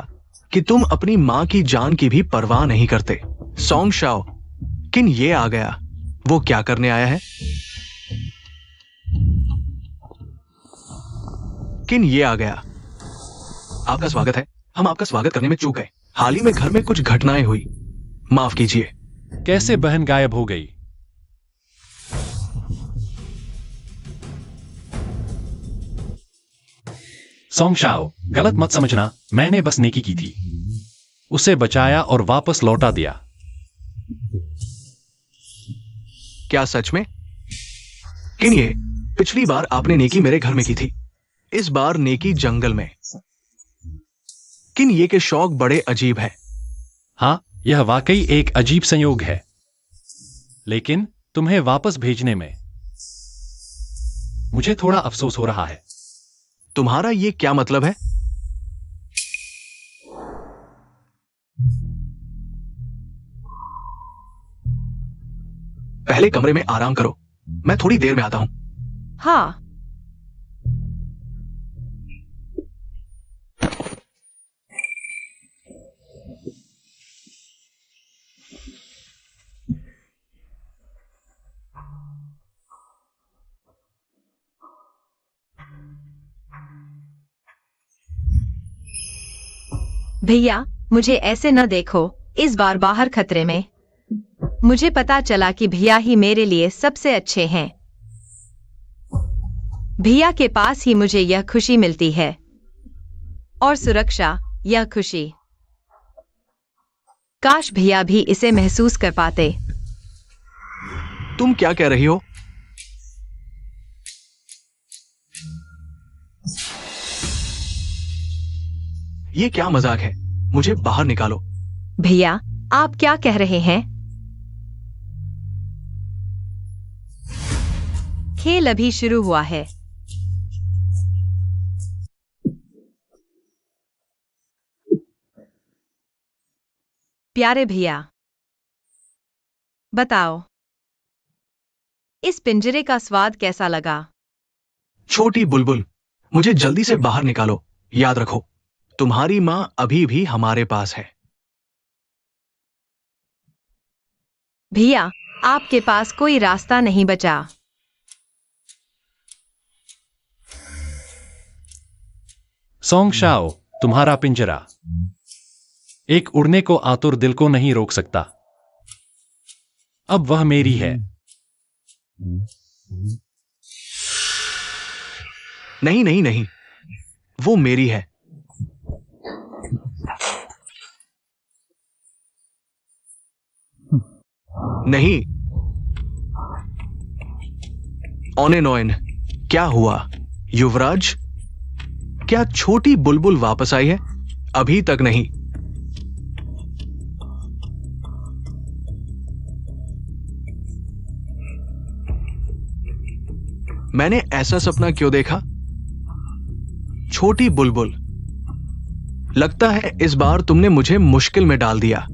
कि तुम अपनी मां की जान की भी परवाह नहीं करते। सॉन्ग शाओ, किन ये आ गया। वो क्या करने आया है? किन ये आ गया। आपका स्वागत है। हम आपका स्वागत करने में चूक गए। हाल ही में घर में कुछ घटनाएं हुई, माफ कीजिए। कैसे बहन गायब हो गई? सॉन्ग शाओ, गलत मत समझना, मैंने बस नेकी की थी। उसे बचाया और वापस लौटा दिया। क्या सच में? किन ये, पिछली बार आपने नेकी मेरे घर में की थी, इस बार नेकी जंगल में। किन ये के शौक बड़े अजीब हैं। हाँ, यह वाकई एक अजीब संयोग है, लेकिन तुम्हें वापस भेजने में मुझे थोड़ा अफसोस हो रहा है। तुम्हारा ये क्या मतलब है? पहले कमरे में आराम करो, मैं थोड़ी देर में आता हूं। हाँ। भैया, मुझे ऐसे न देखो, इस बार बाहर खतरे में। मुझे पता चला कि भैया ही मेरे लिए सबसे अच्छे हैं। भैया के पास ही मुझे यह खुशी मिलती है, और सुरक्षा, यह खुशी। काश भैया भी इसे महसूस कर पाते। तुम क्या कह रही हो? ये क्या मजाक है? मुझे बाहर निकालो। भैया, आप क्या कह रहे हैं? खेल अभी शुरू हुआ है। प्यारे भैया, बताओ, इस पिंजरे का स्वाद कैसा लगा? छोटी बुलबुल, मुझे जल्दी से बाहर निकालो। याद रखो, तुम्हारी मां अभी भी हमारे पास है। भैया, आपके पास कोई रास्ता नहीं बचा। सॉन्ग शाओ, तुम्हारा पिंजरा एक उड़ने को आतुर दिल को नहीं रोक सकता। अब वह मेरी है। नहीं नहीं नहीं, वो मेरी है। नहीं। ऑनेनोइन, क्या हुआ? युवराज, क्या छोटी बुलबुल वापस आई है? अभी तक नहीं। मैंने ऐसा सपना क्यों देखा? छोटी बुलबुल, लगता है इस बार तुमने मुझे मुश्किल में डाल दिया।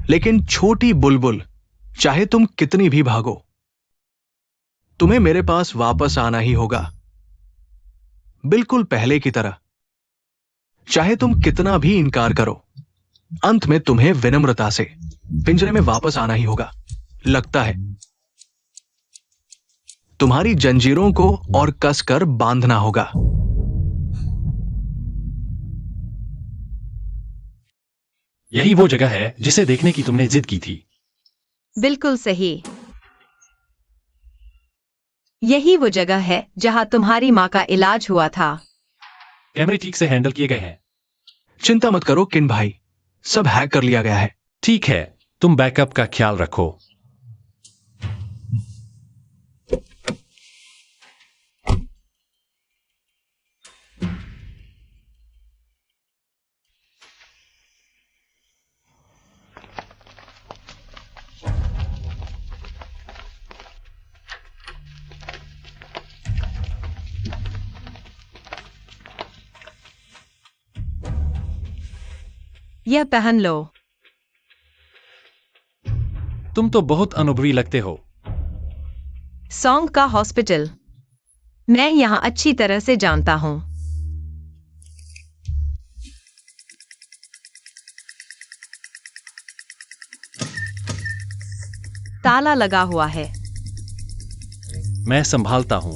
लेकिन छोटी बुलबुल, चाहे तुम कितनी भी भागो, तुम्हें मेरे पास वापस आना ही होगा, बिल्कुल पहले की तरह। चाहे तुम कितना भी इनकार करो, अंत में तुम्हें विनम्रता से पिंजरे में वापस आना ही होगा। लगता है तुम्हारी जंजीरों को और कसकर बांधना होगा। यही वो जगह है जिसे देखने की तुमने जिद की थी। बिल्कुल सही। यही वो जगह है जहां तुम्हारी मां का इलाज हुआ था। कैमरे ठीक से हैंडल किए गए हैं। चिंता मत करो किन भाई, सब हैक कर लिया गया है। ठीक है, तुम बैकअप का ख्याल रखो। यह पहन लो। तुम तो बहुत अनुभवी लगते हो। सॉन्ग का हॉस्पिटल। मैं यहाँ अच्छी तरह से जानता हूँ। ताला लगा हुआ है। मैं संभालता हूँ।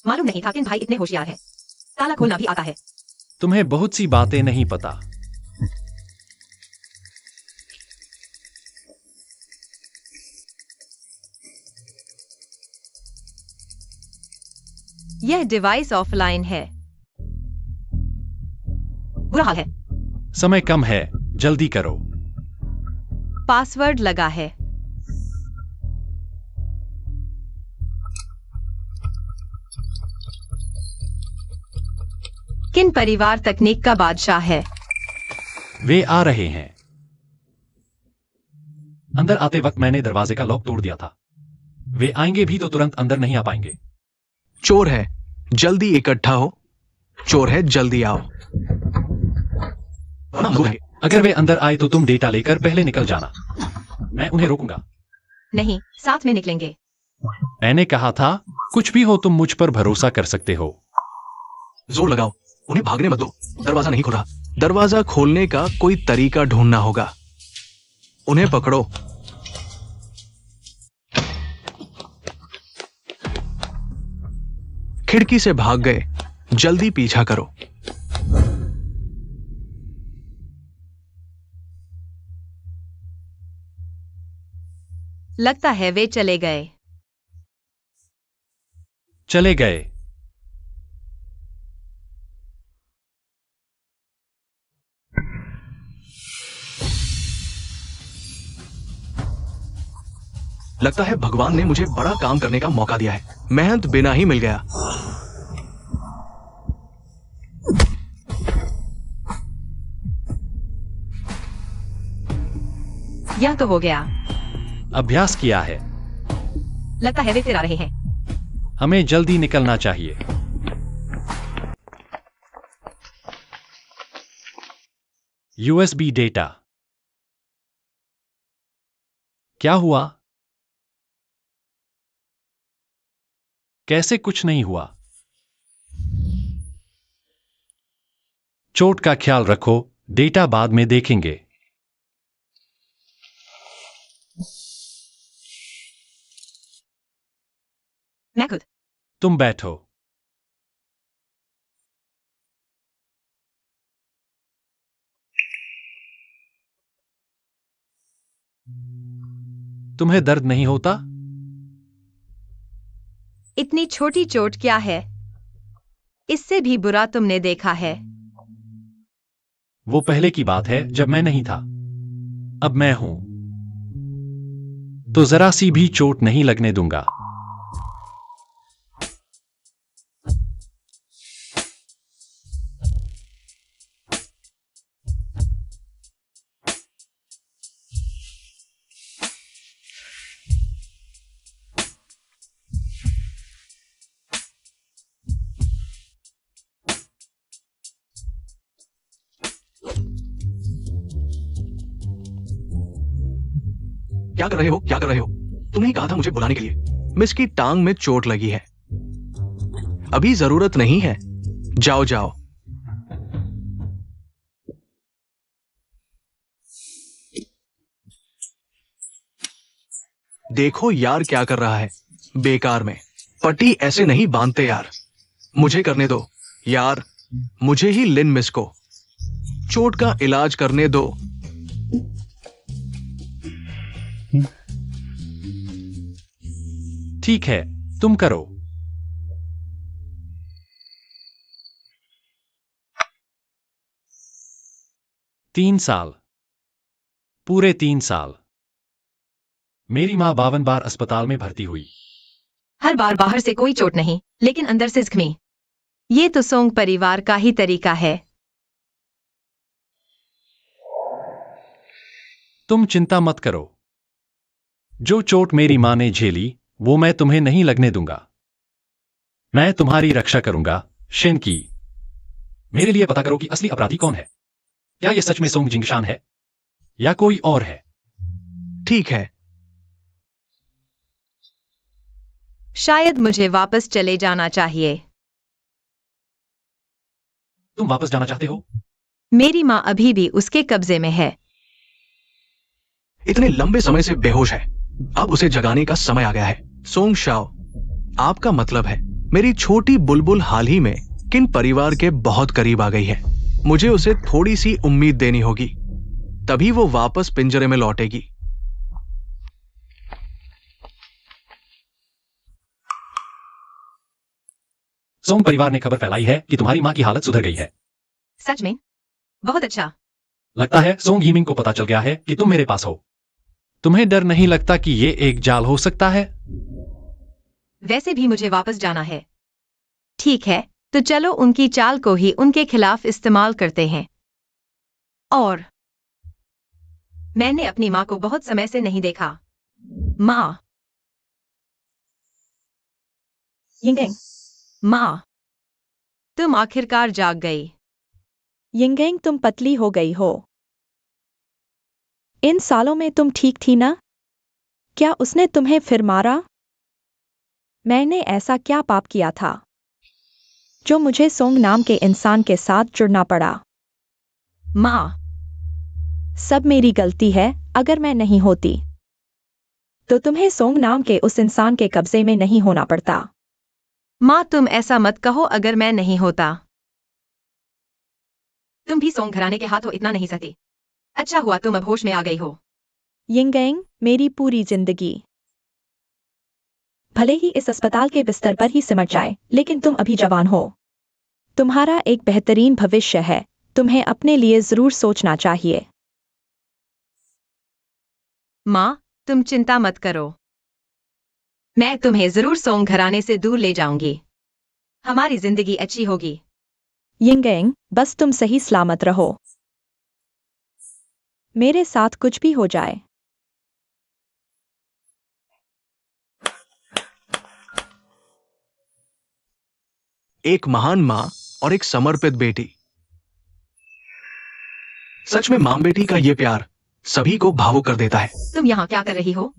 मालूम नहीं था कि भाई इतने होशियार है। ताला खोलना भी आता है। तुम्हें बहुत सी बातें नहीं पता। यह डिवाइस ऑफलाइन है। बुरा हाल है। समय कम है, जल्दी करो। पासवर्ड लगा है। किन परिवार तकनीक का बादशाह है? वे आ रहे हैं। अंदर आते वक्त मैंने दरवाजे का लॉक तोड़ दिया था। वे आएंगे भी तो तुरंत अंदर नहीं आ पाएंगे। चोर है, जल्दी इकट्ठा हो। चोर है, जल्दी आओ। अगर वे अंदर आए तो तुम डेटा लेकर पहले निकल जाना। मैं उन्हें रोकूंगा। नहीं, साथ में निकलेंगे। मैंने कहा था, कुछ भी हो तुम मुझ पर भरोसा कर सकते हो। जोर लगाओ, उन्हें भागने मत दो। दरवाजा नहीं खुल रहा। दरवाजा खोलने का कोई तरीका ढूंढना होगा। उन्हें पकड़ो। खिड़की से भाग गए। जल्दी पीछा करो। लगता है वे चले गए। चले गए। लगता है भगवान ने मुझे बड़ा काम करने का मौका दिया है। मेहनत बिना ही मिल गया। यह तो हो गया। अभ्यास किया है। लगता है वे फिर आ रहे हैं। हमें जल्दी निकलना चाहिए। USB data. क्या हुआ? कैसे कुछ नहीं हुआ? चोट का ख्याल रखो, डेटा बाद में देखेंगे। मैं खुद। तुम बैठो। तुम्हें दर्द नहीं होता? इतनी छोटी चोट क्या है? इससे भी बुरा तुमने देखा है। वो पहले की बात है जब मैं नहीं था। अब मैं हूं, तो जरा सी भी चोट नहीं लगने दूंगा। क्या कर रहे हो? क्या कर रहे हो? तुमने ही कहा था मुझे बुलाने के लिए। मिस की टांग में चोट लगी है। अभी जरूरत नहीं है। जाओ जाओ। देखो यार क्या कर रहा है। बेकार में। पट्टी ऐसे नहीं बांधते यार। मुझे करने दो यार। मुझे ही लिन मिस को चोट का इलाज करने दो। ठीक है, तुम करो। तीन साल, पूरे 3 साल। मेरी मां 52 बार अस्पताल में भर्ती हुई। हर बार बाहर से कोई चोट नहीं, लेकिन अंदर से जख्मी। ये तो सोंग परिवार का ही तरीका है। तुम चिंता मत करो। जो चोट मेरी मां ने झेली वो मैं तुम्हें नहीं लगने दूंगा। मैं तुम्हारी रक्षा करूंगा, शिन की। मेरे लिए पता करो कि असली अपराधी कौन है। क्या यह सच में सोंग जिंगशान है? या कोई और है? ठीक है, शायद मुझे वापस चले जाना चाहिए। तुम वापस जाना चाहते हो? मेरी माँ अभी भी उसके कब्जे में है। इतने लंबे समय से बेहोश है, अब उसे जगाने का समय आ गया है। सोंग शाओ, आपका मतलब है मेरी छोटी बुलबुल हाल ही में किन परिवार के बहुत करीब आ गई है। मुझे उसे थोड़ी सी उम्मीद देनी होगी, तभी वो वापस पिंजरे में लौटेगी। सोंग परिवार ने खबर फैलाई है कि तुम्हारी माँ की हालत सुधर गई है। सच में? बहुत अच्छा। लगता है सोंग यीमिंग को पता चल गया है कि तुम मेरे पास हो। तुम्हें डर नहीं लगता कि ये एक जाल हो सकता है? वैसे भी मुझे वापस जाना है। ठीक है, तो चलो उनकी चाल को ही उनके खिलाफ इस्तेमाल करते हैं। और मैंने अपनी माँ को बहुत समय से नहीं देखा। माँ, यिंगेंग, माँ, तुम आखिरकार जाग गई। यिंगेंग, तुम पतली हो गई हो। इन सालों में तुम ठीक थी ना? क्या उसने तुम्हें फिर मारा? मैंने ऐसा क्या पाप किया था जो मुझे सोंग नाम के इंसान के साथ जुड़ना पड़ा? माँ, सब मेरी गलती है। अगर मैं नहीं होती तो तुम्हें सोंग नाम के उस इंसान के कब्जे में नहीं होना पड़ता। माँ, तुम ऐसा मत कहो। अगर मैं नहीं होता, तुम भी सोंग घराने के हाथों इतना नहीं सहती। अच्छा हुआ तुम अब होश में आ गई हो। यिंगेंग, मेरी पूरी जिंदगी भले ही इस अस्पताल के बिस्तर पर ही सिमट जाए, लेकिन तुम अभी जवान हो। तुम्हारा एक बेहतरीन भविष्य है। तुम्हें अपने लिए जरूर सोचना चाहिए। माँ, तुम चिंता मत करो। मैं तुम्हें जरूर सोंग घराने से दूर ले जाऊंगी। हमारी जिंदगी अच्छी होगी। यिंगेंग, बस तुम सही सलामत रहो। मेरे साथ कुछ भी हो जाए, एक महान मां और एक समर्पित बेटी। सच में मां बेटी का ये प्यार सभी को भावुक कर देता है। तुम यहाँ क्या कर रही हो?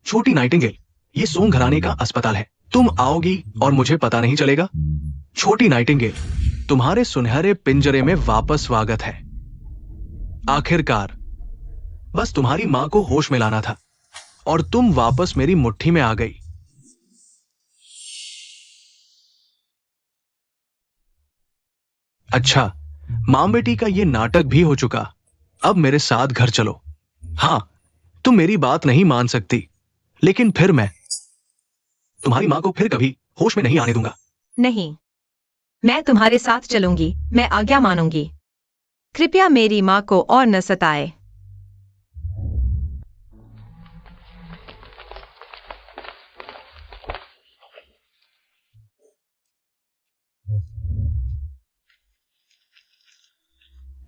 छोटी नाइटिंगेल, ये सोंग घराने का अस्पताल है। तुम आओगी और मुझे पता नहीं चलेगा? छोटी नाइटिंगेल, तुम्हारे सुनहरे पिंजरे में वापस स्वागत है। आखिरकार बस तुम्हारी मां को होश में लाना था और तुम वापस मेरी मुट्ठी में आ गई। अच्छा, मां बेटी का ये नाटक भी हो चुका। अब मेरे साथ घर चलो। हाँ, तुम मेरी बात नहीं मान सकती, लेकिन फिर मैं तुम्हारी मां को फिर कभी होश में नहीं आने दूंगा। नहीं, मैं तुम्हारे साथ चलूंगी। मैं आज्ञा मानूंगी। कृपया मेरी माँ को और न सताए।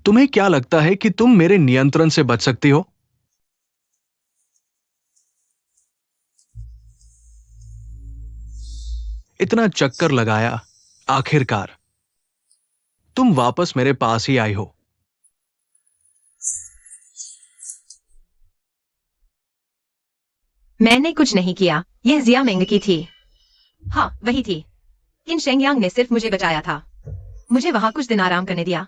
तुम्हें क्या लगता है कि तुम मेरे नियंत्रण से बच सकती हो? इतना चक्कर लगाया, आखिरकार तुम वापस मेरे पास ही आई हो। मैंने कुछ नहीं किया। यह जिया मेंग की थी। हाँ, वही थी। इन शेंगयांग ने सिर्फ मुझे बचाया था। मुझे वहां कुछ दिन आराम करने दिया।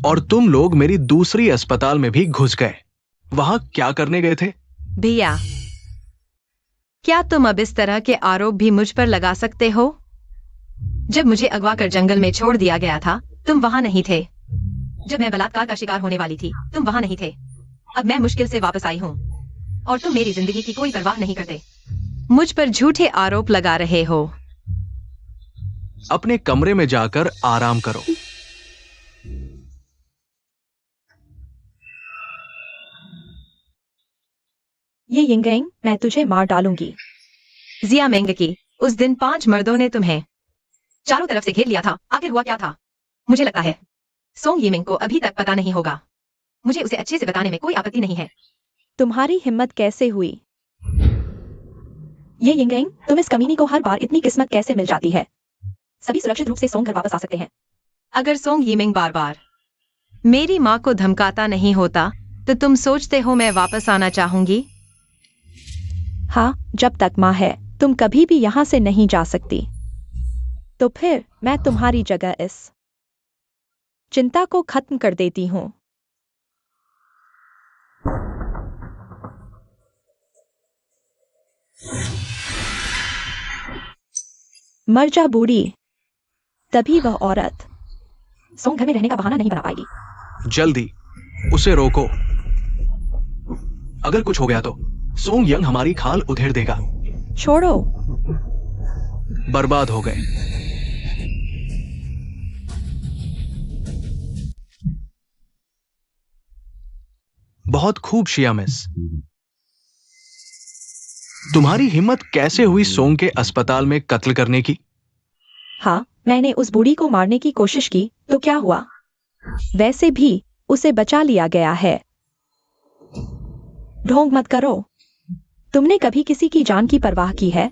और तुम लोग मेरी दूसरी अस्पताल में भी घुस गए। वहां क्या करने गए थे? भैया, क्या तुम अब इस तरह के आरोप भी मुझ पर लगा सकते हो? जब मुझे अगवा कर जंगल में छोड़ दिया गया था, तुम वहां नहीं थे। जब मैं बलात्कार का शिकार होने वाली थी, तुम वहां नहीं थे। अब मैं मुश्किल से वापस आई हूँ और तुम मेरी जिंदगी की कोई परवाह नहीं करते। मुझ पर झूठे आरोप लगा रहे हो। अपने कमरे में जाकर आराम करो। ये यिंगेंग, मैं तुझे मार डालूंगी। जिया मेंग की, उस दिन 5 मर्दों ने तुम्हें चारों तरफ से घेर लिया था। आखिर हुआ क्या था? मुझे लगता है सोंग यीमिंग को अभी तक पता नहीं होगा। मुझे उसे अच्छे से बताने में कोई आपत्ति नहीं है। तुम्हारी हिम्मत कैसे हुई? ये यिंगेंग, तुम इस कमीनी को हर बार इतनी किस्मत कैसे मिल जाती है? सभी सुरक्षित रूप से सोंग घर वापस आ सकते हैं। अगर सोंग यीमिंग बार बार मेरी माँ को धमकाता नहीं होता तो तुम सोचते हो मैं वापस आना चाहूंगी? हाँ, जब तक माँ है तुम कभी भी यहाँ से नहीं जा सकती। तो फिर मैं तुम्हारी जगह इस चिंता को खत्म कर देती हूँ। मर जा बूढ़ी। तभी वह औरत सोंग घर में रहने का बहाना नहीं बना पाएगी। जल्दी उसे रोको। अगर कुछ हो गया तो सोंग यंग हमारी खाल उधेड़ देगा। छोड़ो। बर्बाद हो गए। बहुत खूब शिया मिस। तुम्हारी हिम्मत कैसे हुई सोंग के अस्पताल में कत्ल करने की? हाँ, मैंने उस बूढ़ी को मारने की कोशिश की तो क्या हुआ? वैसे भी उसे बचा लिया गया है। ढोंग मत करो। तुमने कभी किसी की जान की परवाह की है?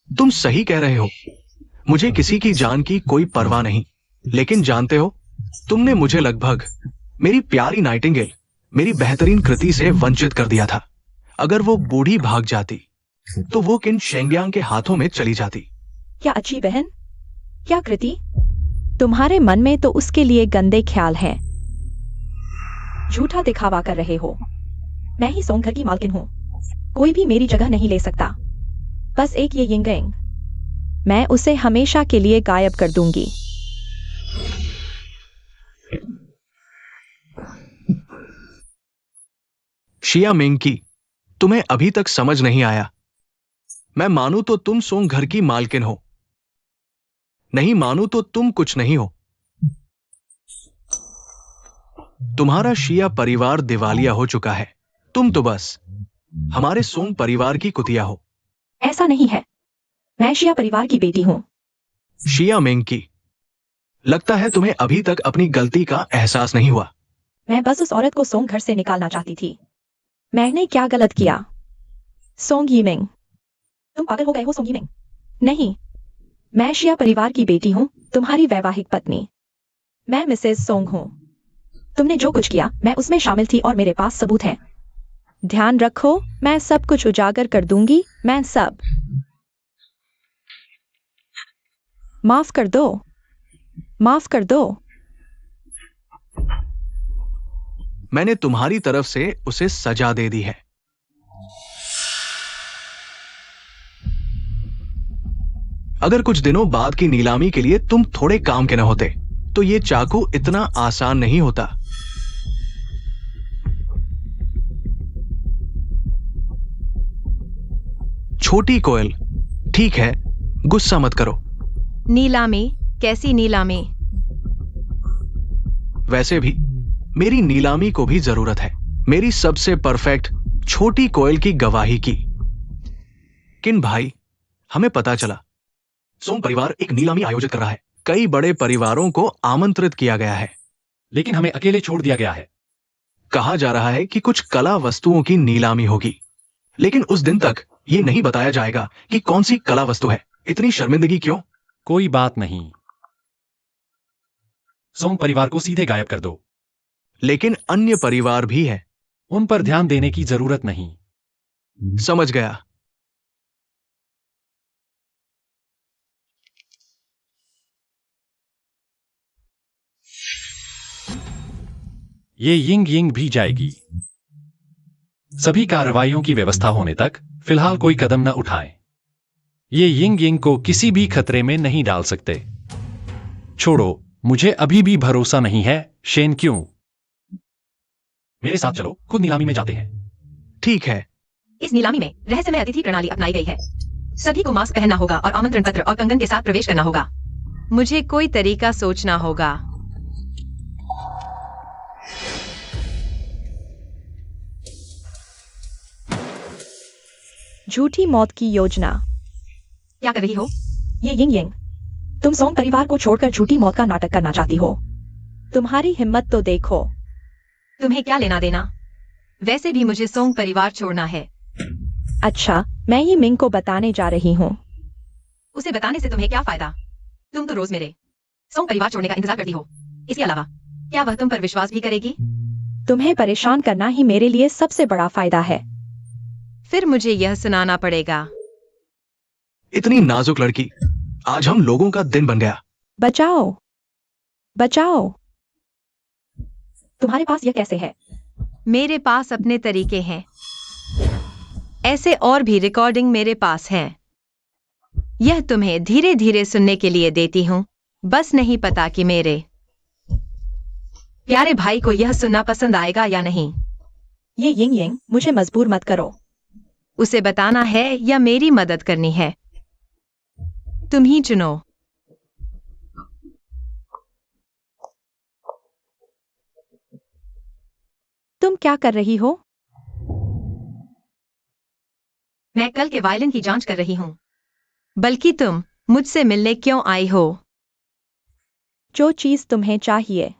तुम सही कह रहे हो। मुझे किसी की जान की कोई परवाह नहीं, लेकिन जानते हो, तुमने मुझे लगभग मेरी प्यारी नाइटिंगेल, मेरी बेहतरीन कृति से वंचित कर दिया था। अगर वो बूढ़ी भाग जाती तो वो किन शेंग्यांग के हाथों में चली जाती। क्या अच्छी बहन? क्या कृति? तुम्हारे मन में तो उसके लिए गंदे ख्याल हैं। झूठा दिखावा कर रहे हो। मैं ही सोंग घर की मालकिन हूं। कोई भी मेरी जगह नहीं ले सकता। बस एक ये यिंगेंग, मैं उसे हमेशा के लिए गायब कर दूंगी। शिया मिंकी, तुम्हें अभी तक समझ नहीं आया। मैं मानू तो तुम सोंग घर की मालकिन हो, नहीं मानू तो तुम कुछ नहीं हो। तुम्हारा शिया परिवार दिवालिया हो चुका है। तुम तो बस हमारे सोंग परिवार की कुतिया हो। ऐसा नहीं है। मैं शिया परिवार की बेटी हूं। शिया मिंकी, लगता है तुम्हें अभी तक अपनी गलती का एहसास नहीं हुआ। मैं बस उस औरत को सोंग घर से निकालना चाहती थी। मैंने क्या गलत किया? सोंग यिमिंग, तुम पागल हो गए हो सोंग यिमिंग? नहीं, मैं शिया परिवार की बेटी हूं, तुम्हारी वैवाहिक पत्नी। मैं मिसेस सोंग हूं। तुमने जो कुछ किया मैं उसमें शामिल थी और मेरे पास सबूत हैं। ध्यान रखो, मैं सब कुछ उजागर कर दूंगी। मैं सब। माफ कर दो। माफ कर दो। मैंने तुम्हारी तरफ से उसे सजा दे दी है। अगर कुछ दिनों बाद की नीलामी के लिए तुम थोड़े काम के न होते तो ये चाकू इतना आसान नहीं होता। छोटी कोयल, ठीक है, गुस्सा मत करो। नीलामी? कैसी नीलामी? वैसे भी मेरी नीलामी को भी जरूरत है, मेरी सबसे परफेक्ट छोटी कोयल की गवाही की। किन भाई, हमें पता चला सोंग परिवार एक नीलामी आयोजित कर रहा है। कई बड़े परिवारों को आमंत्रित किया गया है, लेकिन हमें अकेले छोड़ दिया गया है। कहा जा रहा है कि कुछ कला वस्तुओं की नीलामी होगी, लेकिन उस दिन तक ये नहीं बताया जाएगा कि कौन सी कला वस्तु है। इतनी शर्मिंदगी क्यों? कोई बात नहीं, सोंग परिवार को सीधे गायब कर दो। लेकिन अन्य परिवार भी हैं। उन पर ध्यान देने की जरूरत नहीं। समझ गया। ये यिंग यिंग भी जाएगी। सभी कार्रवाइयों की व्यवस्था होने तक फिलहाल कोई कदम न उठाएं। ये यिंग यिंग को किसी भी खतरे में नहीं डाल सकते। छोड़ो, मुझे अभी भी भरोसा नहीं है। शेन क्यों? मेरे साथ चलो, खुद नीलामी में जाते हैं। ठीक है। इस नीलामी में रहस्यमय अतिथि प्रणाली अपनाई गई है। सभी को मास्क पहनना होगा और आमंत्रण पत्र और कंगन के साथ प्रवेश करना होगा। मुझे कोई तरीका सोचना होगा। झूठी मौत की योजना। क्या कर रही हो? ये यिंग यिंग, तुम सोंग परिवार को छोड़कर झूठी मौत का नाटक करना चाहती हो। तुम्हारी हिम्मत तो देखो। तुम्हें क्या लेना देना? वैसे भी मुझे सोंग परिवार छोड़ना है। अच्छा, मैं ये मिंग को बताने जा रही हूँ। उसे बताने से तुम्हें क्या फायदा? तुम तो रोज मेरे सोंग परिवार छोड़ने का इंतजार करती हो। इसके अलावा क्या वह तुम पर विश्वास भी करेगी? तुम्हें परेशान करना ही मेरे लिए सबसे बड़ा फायदा है। फिर मुझे यह सुनाना पड़ेगा। इतनी नाजुक लड़की, आज हम लोगों का दिन बन गया। बचाओ, बचाओ। तुम्हारे पास यह कैसे है? मेरे पास अपने तरीके हैं। ऐसे और भी रिकॉर्डिंग मेरे पास हैं। यह तुम्हें धीरे धीरे सुनने के लिए देती हूं। बस नहीं पता कि मेरे प्यारे भाई को यह सुनना पसंद आएगा या नहीं। ये यिंग यिंग, मुझे मजबूर मत करो। उसे बताना है या मेरी मदद करनी है? तुम ही चुनो। तुम क्या कर रही हो? मैं कल के वायलिन की जांच कर रही हूं। बल्कि तुम मुझसे मिलने क्यों आई हो? जो चीज तुम्हें चाहिए।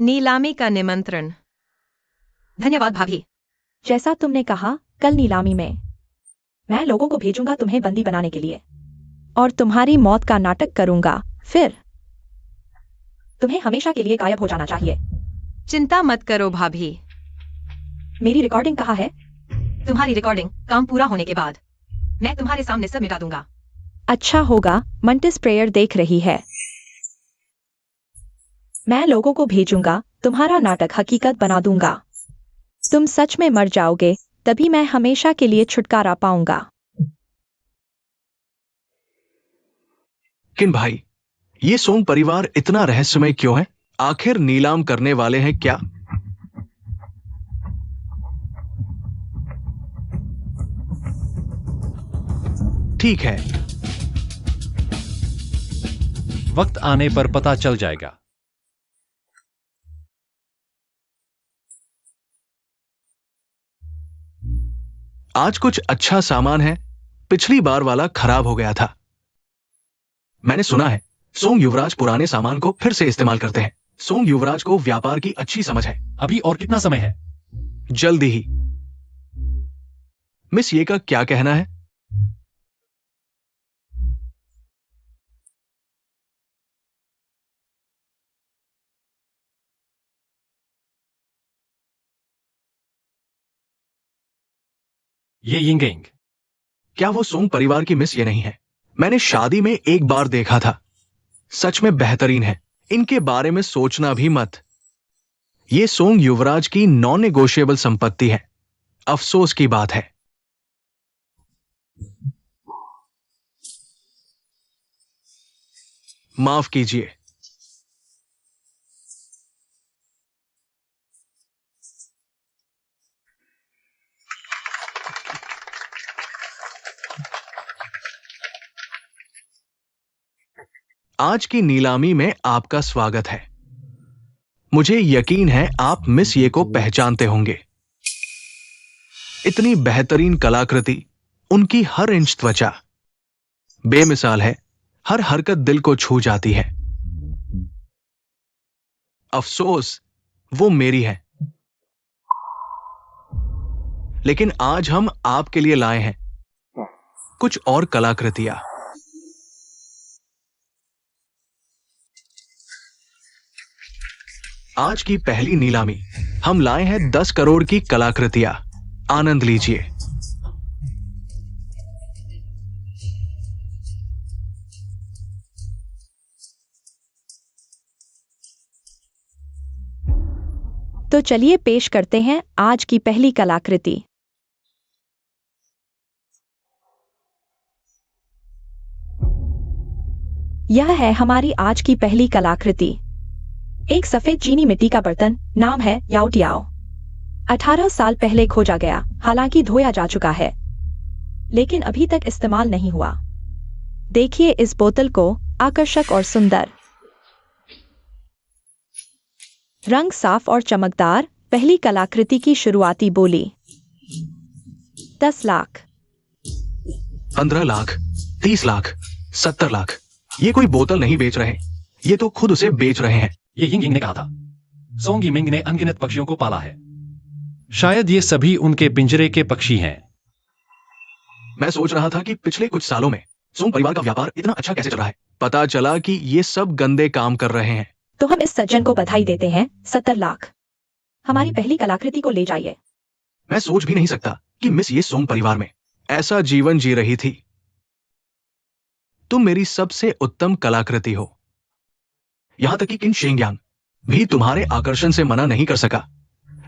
नीलामी का निमंत्रण। धन्यवाद भाभी। जैसा तुमने कहा, कल नीलामी में मैं लोगों को भेजूंगा तुम्हें बंदी बनाने के लिए, और तुम्हारी मौत का नाटक करूंगा। फिर तुम्हें हमेशा के लिए गायब हो जाना चाहिए। चिंता मत करो भाभी। मेरी रिकॉर्डिंग कहाँ है? तुम्हारी रिकॉर्डिंग काम पूरा होने के बाद मैं तुम्हारे सामने सब मिटा दूंगा। अच्छा होगा, मंटिस प्रेयर देख रही है। मैं लोगों को भेजूंगा, तुम्हारा नाटक हकीकत बना दूंगा। तुम सच में मर जाओगे, तभी मैं हमेशा के लिए छुटकारा पाऊंगा। किन भाई, ये सोंग परिवार इतना रहस्यमय क्यों है? आखिर नीलाम करने वाले हैं क्या? ठीक है, वक्त आने पर पता चल जाएगा। आज कुछ अच्छा सामान है। पिछली बार वाला खराब हो गया था। मैंने सुना है सोंग युवराज पुराने सामान को फिर से इस्तेमाल करते हैं। सोंग युवराज को व्यापार की अच्छी समझ है। अभी और कितना समय है? जल्दी ही। मिस ये का क्या कहना है? ये यिंग। क्या वो सोंग परिवार की मिस ये नहीं है? मैंने शादी में एक बार देखा था। सच में बेहतरीन है। इनके बारे में सोचना भी मत। ये सोंग युवराज की नॉन नेगोशिएबल संपत्ति है। अफसोस की बात है। माफ कीजिए। आज की नीलामी में आपका स्वागत है। मुझे यकीन है आप मिस ये को पहचानते होंगे। इतनी बेहतरीन कलाकृति, उनकी हर इंच त्वचा बेमिसाल है। हर हरकत दिल को छू जाती है। अफसोस वो मेरी है। लेकिन आज हम आपके लिए लाए हैं कुछ और कलाकृतियां। आज की पहली नीलामी हम लाए हैं 10 करोड़ की कलाकृतियां। आनंद लीजिए। तो चलिए पेश करते हैं आज की पहली कलाकृति। यह है हमारी आज की पहली कलाकृति। एक सफेद चीनी मिट्टी का बर्तन, नाम है याओ टियाओ। 18 साल पहले खोजा गया, हालांकि धोया जा चुका है, लेकिन अभी तक इस्तेमाल नहीं हुआ। देखिए इस बोतल को, आकर्षक और सुंदर। रंग साफ और चमकदार। पहली कलाकृति की शुरुआती बोली 10 लाख, 15 लाख, 30 लाख, 70 लाख। ये कोई बोतल नहीं बेच रहे, ये तो खुद उसे बेच रहे हैं। ये यिंग ने कहा था, सोंग यिमिंग ने अनगिनत पक्षियों को पाला है। शायद ये सभी उनके पिंजरे के पक्षी हैं। मैं सोच रहा था कि पिछले कुछ सालों में सोंग परिवार का व्यापार इतना अच्छा कैसे चल रहा है? पता चला कि ये सब गंदे काम कर रहे हैं। तो हम इस सज्जन को बधाई देते हैं। 70 लाख। हमारी पहली कलाकृति को ले जाइए। मैं सोच भी नहीं सकता कि मिस ये सोंग परिवार में ऐसा जीवन जी रही थी। तुम मेरी सबसे उत्तम कलाकृति हो। यहां तक कि किन शेंगयांग भी तुम्हारे आकर्षण से मना नहीं कर सका।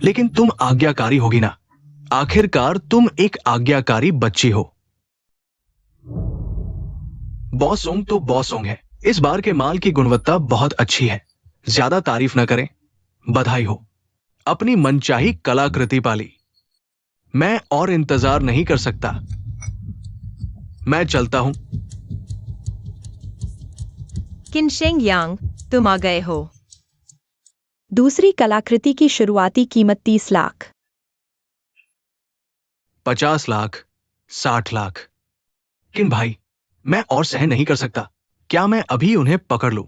लेकिन तुम आज्ञाकारी होगी ना। आखिरकार तुम एक आज्ञाकारी बच्ची हो। बॉस सोंग तो बॉस सोंग है। इस बार के माल की गुणवत्ता बहुत अच्छी है। ज्यादा तारीफ न करें। बधाई हो, अपनी मनचाही कलाकृति पाली। मैं और इंतजार नहीं कर सकता। मैं चलता हूं। किन शेंग यांग, तुम आ गए हो। दूसरी कलाकृति की शुरुआती कीमत 30 लाख। 50 लाख, 60 लाख। किन भाई, मैं और सहन नहीं कर सकता। क्या मैं अभी उन्हें पकड़ लूं?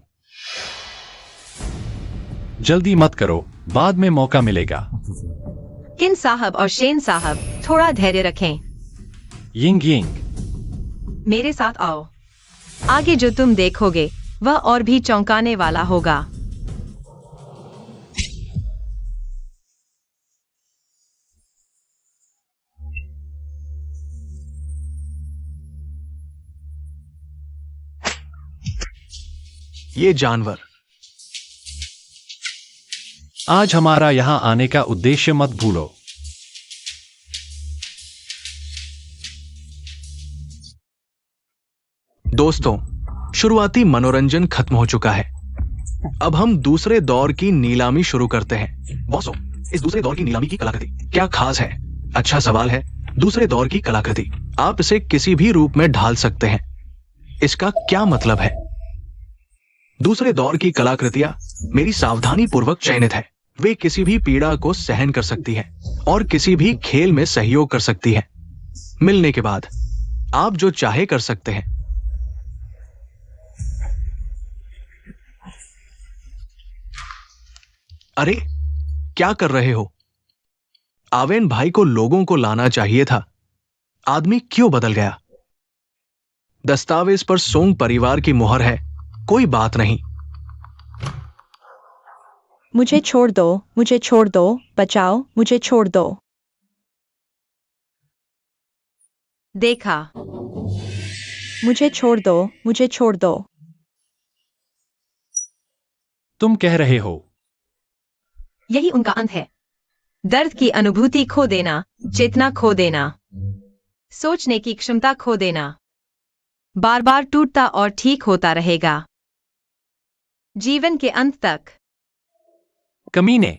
जल्दी मत करो, बाद में मौका मिलेगा। किन साहब और शेन साहब, थोड़ा धैर्य रखें। यिंग यिंग, मेरे साथ आओ। आगे जो तुम देखोगे वह और भी चौंकाने वाला होगा। ये जानवर। आज हमारा यहां आने का उद्देश्य मत भूलो। दोस्तों, शुरुआती मनोरंजन खत्म हो चुका है। अब हम दूसरे दौर की नीलामी शुरू करते हैं। बॉसों, इस दूसरे दौर की नीलामी की कलाकृति क्या खास है? अच्छा सवाल है। दूसरे दौर की कलाकृति, आप इसे किसी भी रूप में ढाल सकते हैं। इसका क्या मतलब है? दूसरे दौर की कलाकृतियां मेरी सावधानी पूर्वक चयनित है। वे किसी भी पीड़ा को सहन कर सकती है और किसी भी खेल में सहयोग कर सकती है। मिलने के बाद आप जो चाहे कर सकते हैं। अरे, क्या कर रहे हो? आवेन भाई को लोगों को लाना चाहिए था। आदमी क्यों बदल गया? दस्तावेज पर सोंग परिवार की मुहर है। कोई बात नहीं। मुझे छोड़ दो, मुझे छोड़ दो, बचाओ, मुझे छोड़ दो। देखा। मुझे छोड़ दो, मुझे छोड़ दो। तुम कह रहे हो यही उनका अंत है। दर्द की अनुभूति खो देना, चेतना खो देना, सोचने की क्षमता खो देना। बार बार टूटता और ठीक होता रहेगा, जीवन के अंत तक। कमीने।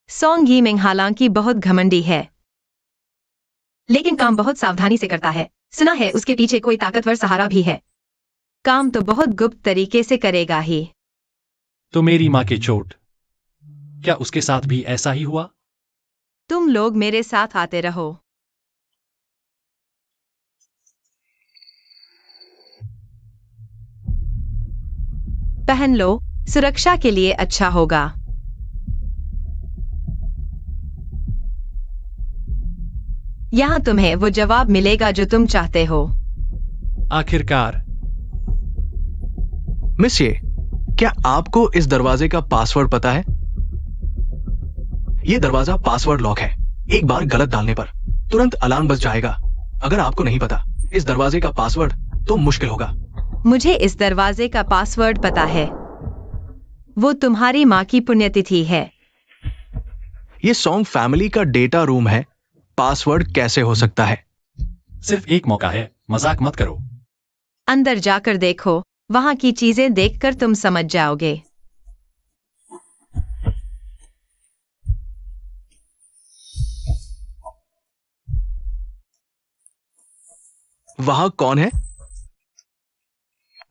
सोंग यीमिंग हालांकि बहुत घमंडी है, लेकिन काम बहुत सावधानी से करता है। सुना है उसके पीछे कोई ताकतवर सहारा भी है। काम तो बहुत गुप्त तरीके से करेगा ही। तो मेरी मां की चोट, क्या उसके साथ भी ऐसा ही हुआ? तुम लोग मेरे साथ आते रहो। पहन लो, सुरक्षा के लिए अच्छा होगा। यहां तुम्हें वो जवाब मिलेगा जो तुम चाहते हो। आखिरकार। मिस्ये, क्या आपको इस दरवाजे का पासवर्ड पता है? यह दरवाजा पासवर्ड लॉक है। एक बार गलत डालने पर तुरंत अलार्म बज जाएगा। अगर आपको नहीं पता इस दरवाजे का पासवर्ड, तो मुश्किल होगा। मुझे इस दरवाजे का पासवर्ड पता है। वो तुम्हारी मां की पुण्यतिथि है। यह सोंग फैमिली का डेटा रूम है। पासवर्ड कैसे हो सकता है? सिर्फ एक मौका है, मजाक मत करो। अंदर जाकर देखो, वहां की चीजें देखकर तुम समझ जाओगे। वहां कौन है?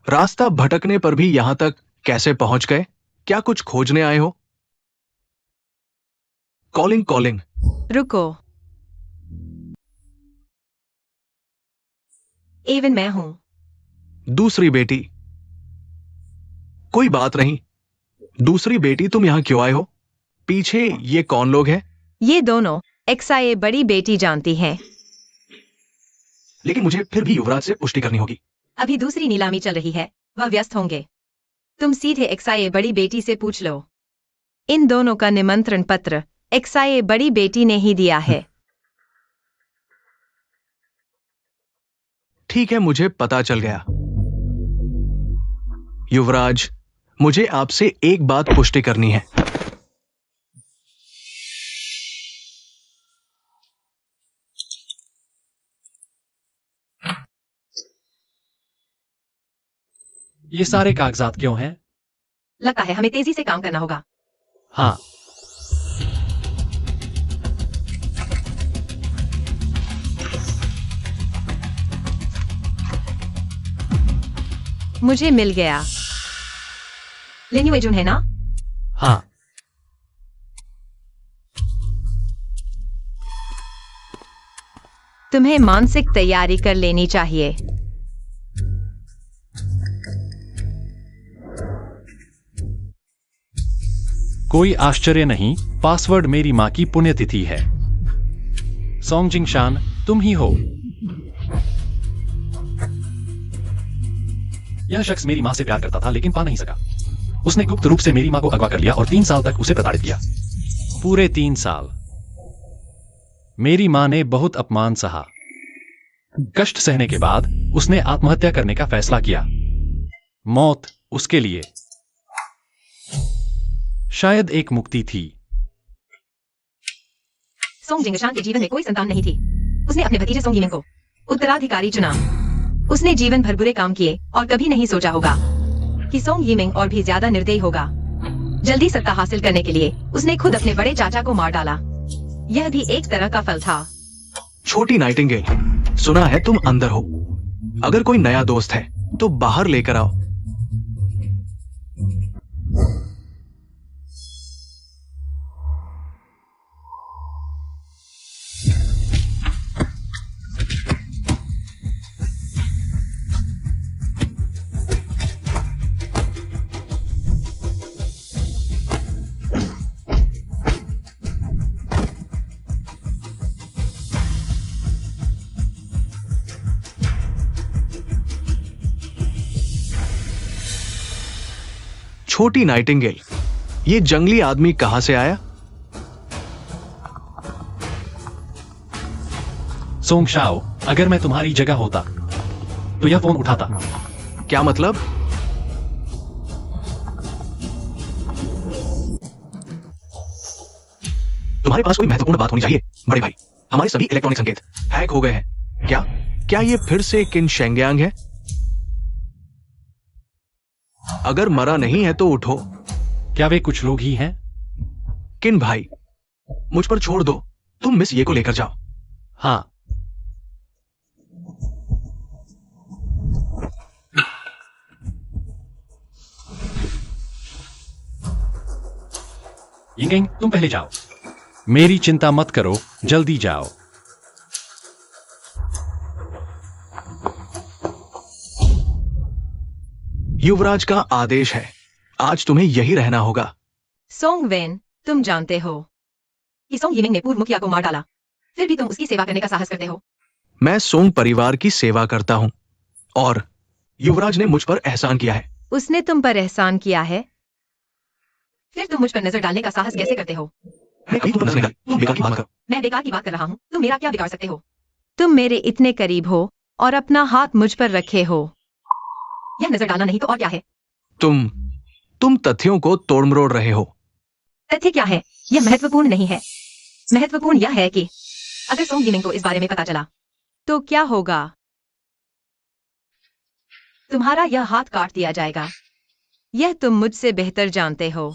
रास्ता भटकने पर भी यहां तक कैसे पहुंच गए? क्या कुछ खोजने आए हो? Calling calling. रुको, एवन मैं हूं। दूसरी बेटी। कोई बात नहीं। दूसरी बेटी, तुम यहां क्यों आए हो? पीछे ये कौन लोग हैं? ये दोनों XIA बड़ी बेटी जानती हैं। लेकिन मुझे फिर भी युवराज से पुष्टि करनी होगी। अभी दूसरी नीलामी चल रही है, वह व्यस्त होंगे। तुम सीधे एक्साई बड़ी बेटी से पूछ लो। इन दोनों का निमंत्रण पत्र एक्साई बड़ी बेटी ने ही दिया है। ठीक है, मुझे पता चल गया। युवराज, मुझे आपसे एक बात पुष्टि करनी है। ये सारे कागजात क्यों हैं? लगता है हमें तेजी से काम करना होगा। हाँ, मुझे मिल गया। लेन्युएजुन है ना? हाँ। तुम्हें मानसिक तैयारी कर लेनी चाहिए। कोई आश्चर्य नहीं, पासवर्ड मेरी माँ की पुण्यतिथि है। सोंग जिंगशान, तुम ही हो। यह शख्स मेरी माँ से प्यार करता था लेकिन पा नहीं सका। उसने गुप्त रूप से मेरी माँ को अगवा कर लिया और 3 साल तक उसे प्रताड़ित किया। पूरे 3 साल मेरी माँ ने बहुत अपमान सहा। कष्ट सहने के बाद उसने आत्महत्या करने का फैसला किया। मौत उसके लिए शायद एक मुक्ति थी। सोंग जिंगशान के जीवन में कोई संतान नहीं थी। उसने अपने भतीजे सोंग यिमिंग को उत्तराधिकारी चुना। उसने जीवन भर बुरे काम किए और कभी नहीं सोचा होगा कि सोंग यिमिंग और भी ज्यादा निर्दयी होगा। जल्दी सत्ता हासिल करने के लिए उसने खुद अपने बड़े चाचा को मार डाला। यह भी एक तरह का फल था। छोटी नाइटिंगेल, सुना है तुम अंदर हो। अगर कोई नया दोस्त है तो बाहर लेकर आओ। छोटी नाइटिंगेल, ये जंगली आदमी कहां से आया? सोंग शाओ, अगर मैं तुम्हारी जगह होता तो यह फोन उठाता। क्या मतलब? तुम्हारे पास कोई महत्वपूर्ण बात होनी चाहिए बड़े भाई। हमारे सभी इलेक्ट्रॉनिक संकेत हैक हो गए हैं। क्या ये फिर से किन शेंगयांग है? अगर मरा नहीं है तो उठो। क्या वे कुछ लोग ही हैं? किन भाई, मुझ पर छोड़ दो। तुम मिस ये को लेकर जाओ। हाँ। यिंगिंग, तुम पहले जाओ। मेरी चिंता मत करो, जल्दी जाओ। युवराज का आदेश है, आज तुम्हें यही रहना होगा। सोंग वेन, तुम जानते हो कि सोंग यिमिंग ने पूर्व मुखिया को मार डाला, फिर भी तुम उसकी सेवा करने का साहस करते हो। मैं सोंग परिवार की सेवा करता हूं और युवराज ने मुझ पर एहसान किया है। उसने तुम पर एहसान किया है, फिर तुम मुझ पर नजर डालने का साहस कैसे करते हो? मैं कहीं तुम नजर नहीं डाली, तुम बेकार की बात करो। मैं बेकार की बात कर रहा हूँ, तुम मेरा क्या बिगाड़ सकते हो? तुम मेरे इतने करीब हो और अपना हाथ मुझ पर रखे हो। यह नजर डालना नहीं तो और क्या है? तुम तथ्यों को तोड़ मरोड़ रहे हो। तथ्य क्या है? यह महत्वपूर्ण नहीं है। महत्वपूर्ण यह है कि अगर सोंग यिमिंग को इस बारे में पता चला तो क्या होगा? तुम्हारा यह हाथ काट दिया जाएगा। यह तुम मुझसे बेहतर जानते हो।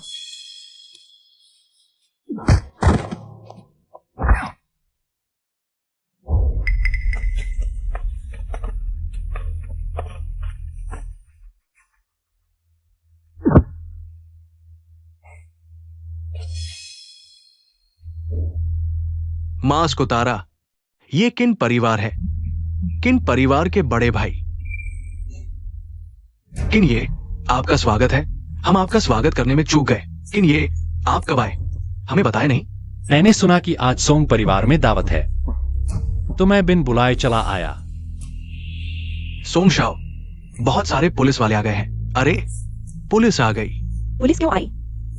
मास्क उतारा। ये किन परिवार है? किन परिवार के बड़े भाई? किन ये आपका स्वागत है। हम आपका स्वागत करने में चूक गए। किन ये आप कब आए? हमें बताया नहीं। मैंने सुना कि आज सोंग परिवार में दावत है, तो मैं बिन बुलाए चला आया। सोंगशाओ, बहुत सारे पुलिस वाले आ गए हैं। अरे, पुलिस आ गई। पुलिस क्यों आई?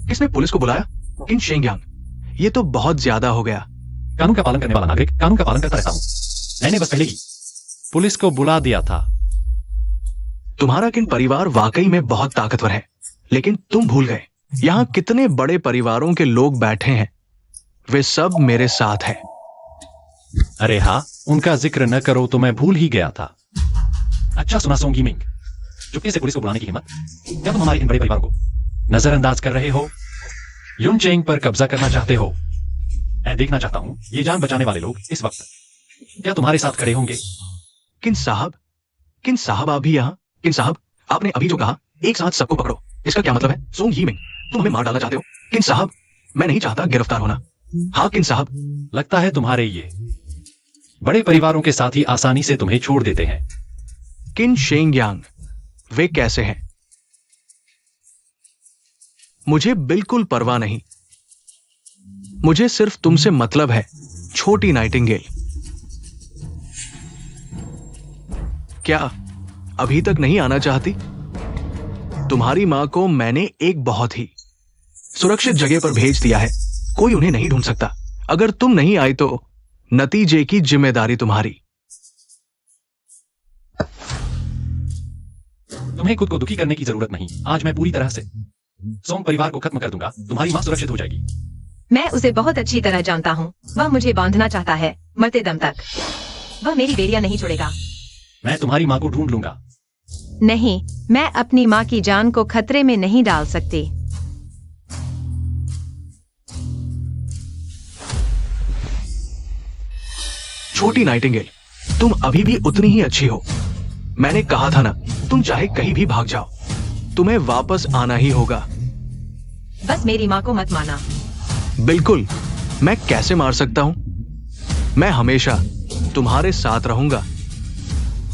किसने पुलिस को बुलाया? किन शेंगयांग, ये तो बहुत ज्यादा हो गया। कानून का पालन करने वाला नागरिक कानून का पालन करता रहता हूँ। मैंने बस पहले ही पुलिस को बुला दिया था। तुम्हारा किन परिवार वाकई में बहुत ताकतवर है, लेकिन तुम भूल गए यहाँ कितने बड़े परिवारों के लोग बैठे हैं। वे सब मेरे साथ हैं। अरे हाँ, उनका जिक्र न करो तो मैं भूल ही गया था। अच्छा सुना सोंग यीमिंग, चुपके से पुलिस को बुलाने की हिम्मत? क्या तुम हमारे इन बड़े परिवारों को नजरअंदाज कर रहे हो? युनचेंग पर कब्जा करना चाहते हो? मैं देखना चाहता हूं ये जान बचाने वाले लोग इस वक्त क्या तुम्हारे साथ खड़े होंगे? किन साहब आप भी यहाँ? किन साहब, आपने अभी जो कहा एक साथ सबको पकड़ो, इसका क्या मतलब है? सोंग यीमिंग, तुम हमें मार डालना चाहते हो? किन साहब, मैं नहीं चाहता गिरफ्तार होना। हाँ किन साहब। लगता है तुम्हारे ये बड़े परिवारों के साथ ही आसानी से तुम्हें छोड़ देते हैं। किन शेंगयांग, वे कैसे हैं? मुझे बिल्कुल परवाह नहीं। मुझे सिर्फ तुमसे मतलब है, छोटी नाइटिंगेल। क्या अभी तक नहीं आना चाहती? तुम्हारी मां को मैंने एक बहुत ही सुरक्षित जगह पर भेज दिया है। कोई उन्हें नहीं ढूंढ सकता। अगर तुम नहीं आई तो नतीजे की जिम्मेदारी तुम्हारी। तुम्हें खुद को दुखी करने की जरूरत नहीं। आज मैं पूरी तरह से सोंग परिवार को खत्म कर दूंगा। तुम्हारी मां सुरक्षित हो जाएगी। मैं उसे बहुत अच्छी तरह जानता हूँ। वह मुझे बांधना चाहता है मरते दम तक। वह मेरी बेड़ियां नहीं छोड़ेगा। मैं तुम्हारी मां को ढूंढ लूंगा। नहीं, मैं अपनी माँ की जान को खतरे में नहीं डाल सकती। छोटी नाइटिंगेल, तुम अभी भी उतनी ही अच्छी हो। मैंने कहा था ना, तुम चाहे कहीं भी भाग जाओ, तुम्हें वापस आना ही होगा। बस मेरी माँ को मत माना। बिल्कुल, मैं कैसे मार सकता हूं? मैं हमेशा तुम्हारे साथ रहूंगा,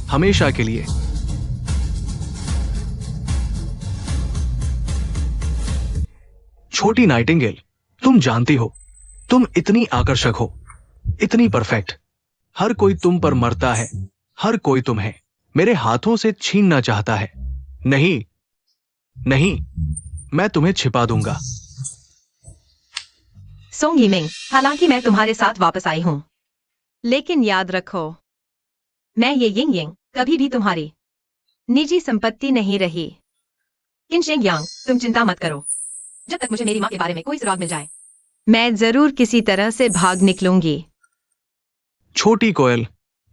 हमेशा के लिए। छोटी नाइटिंगेल, तुम जानती हो, तुम इतनी आकर्षक हो, इतनी परफेक्ट। हर कोई तुम पर मरता है, हर कोई तुम्हें मेरे हाथों से छीनना चाहता है। नहीं नहीं, मैं तुम्हें छिपा दूंगा। सोंग यीमिंग, हालांकि मैं तुम्हारे साथ वापस आई हूँ, लेकिन याद रखो, मैं ये यिंग यिंग कभी भी तुम्हारी निजी संपत्ति नहीं रही। किन शेंगयांग, तुम चिंता मत करो। जब तक मुझे मेरी माँ के बारे में कोई सुराग मिल जाए, मैं जरूर किसी तरह से भाग निकलूंगी। छोटी कोयल,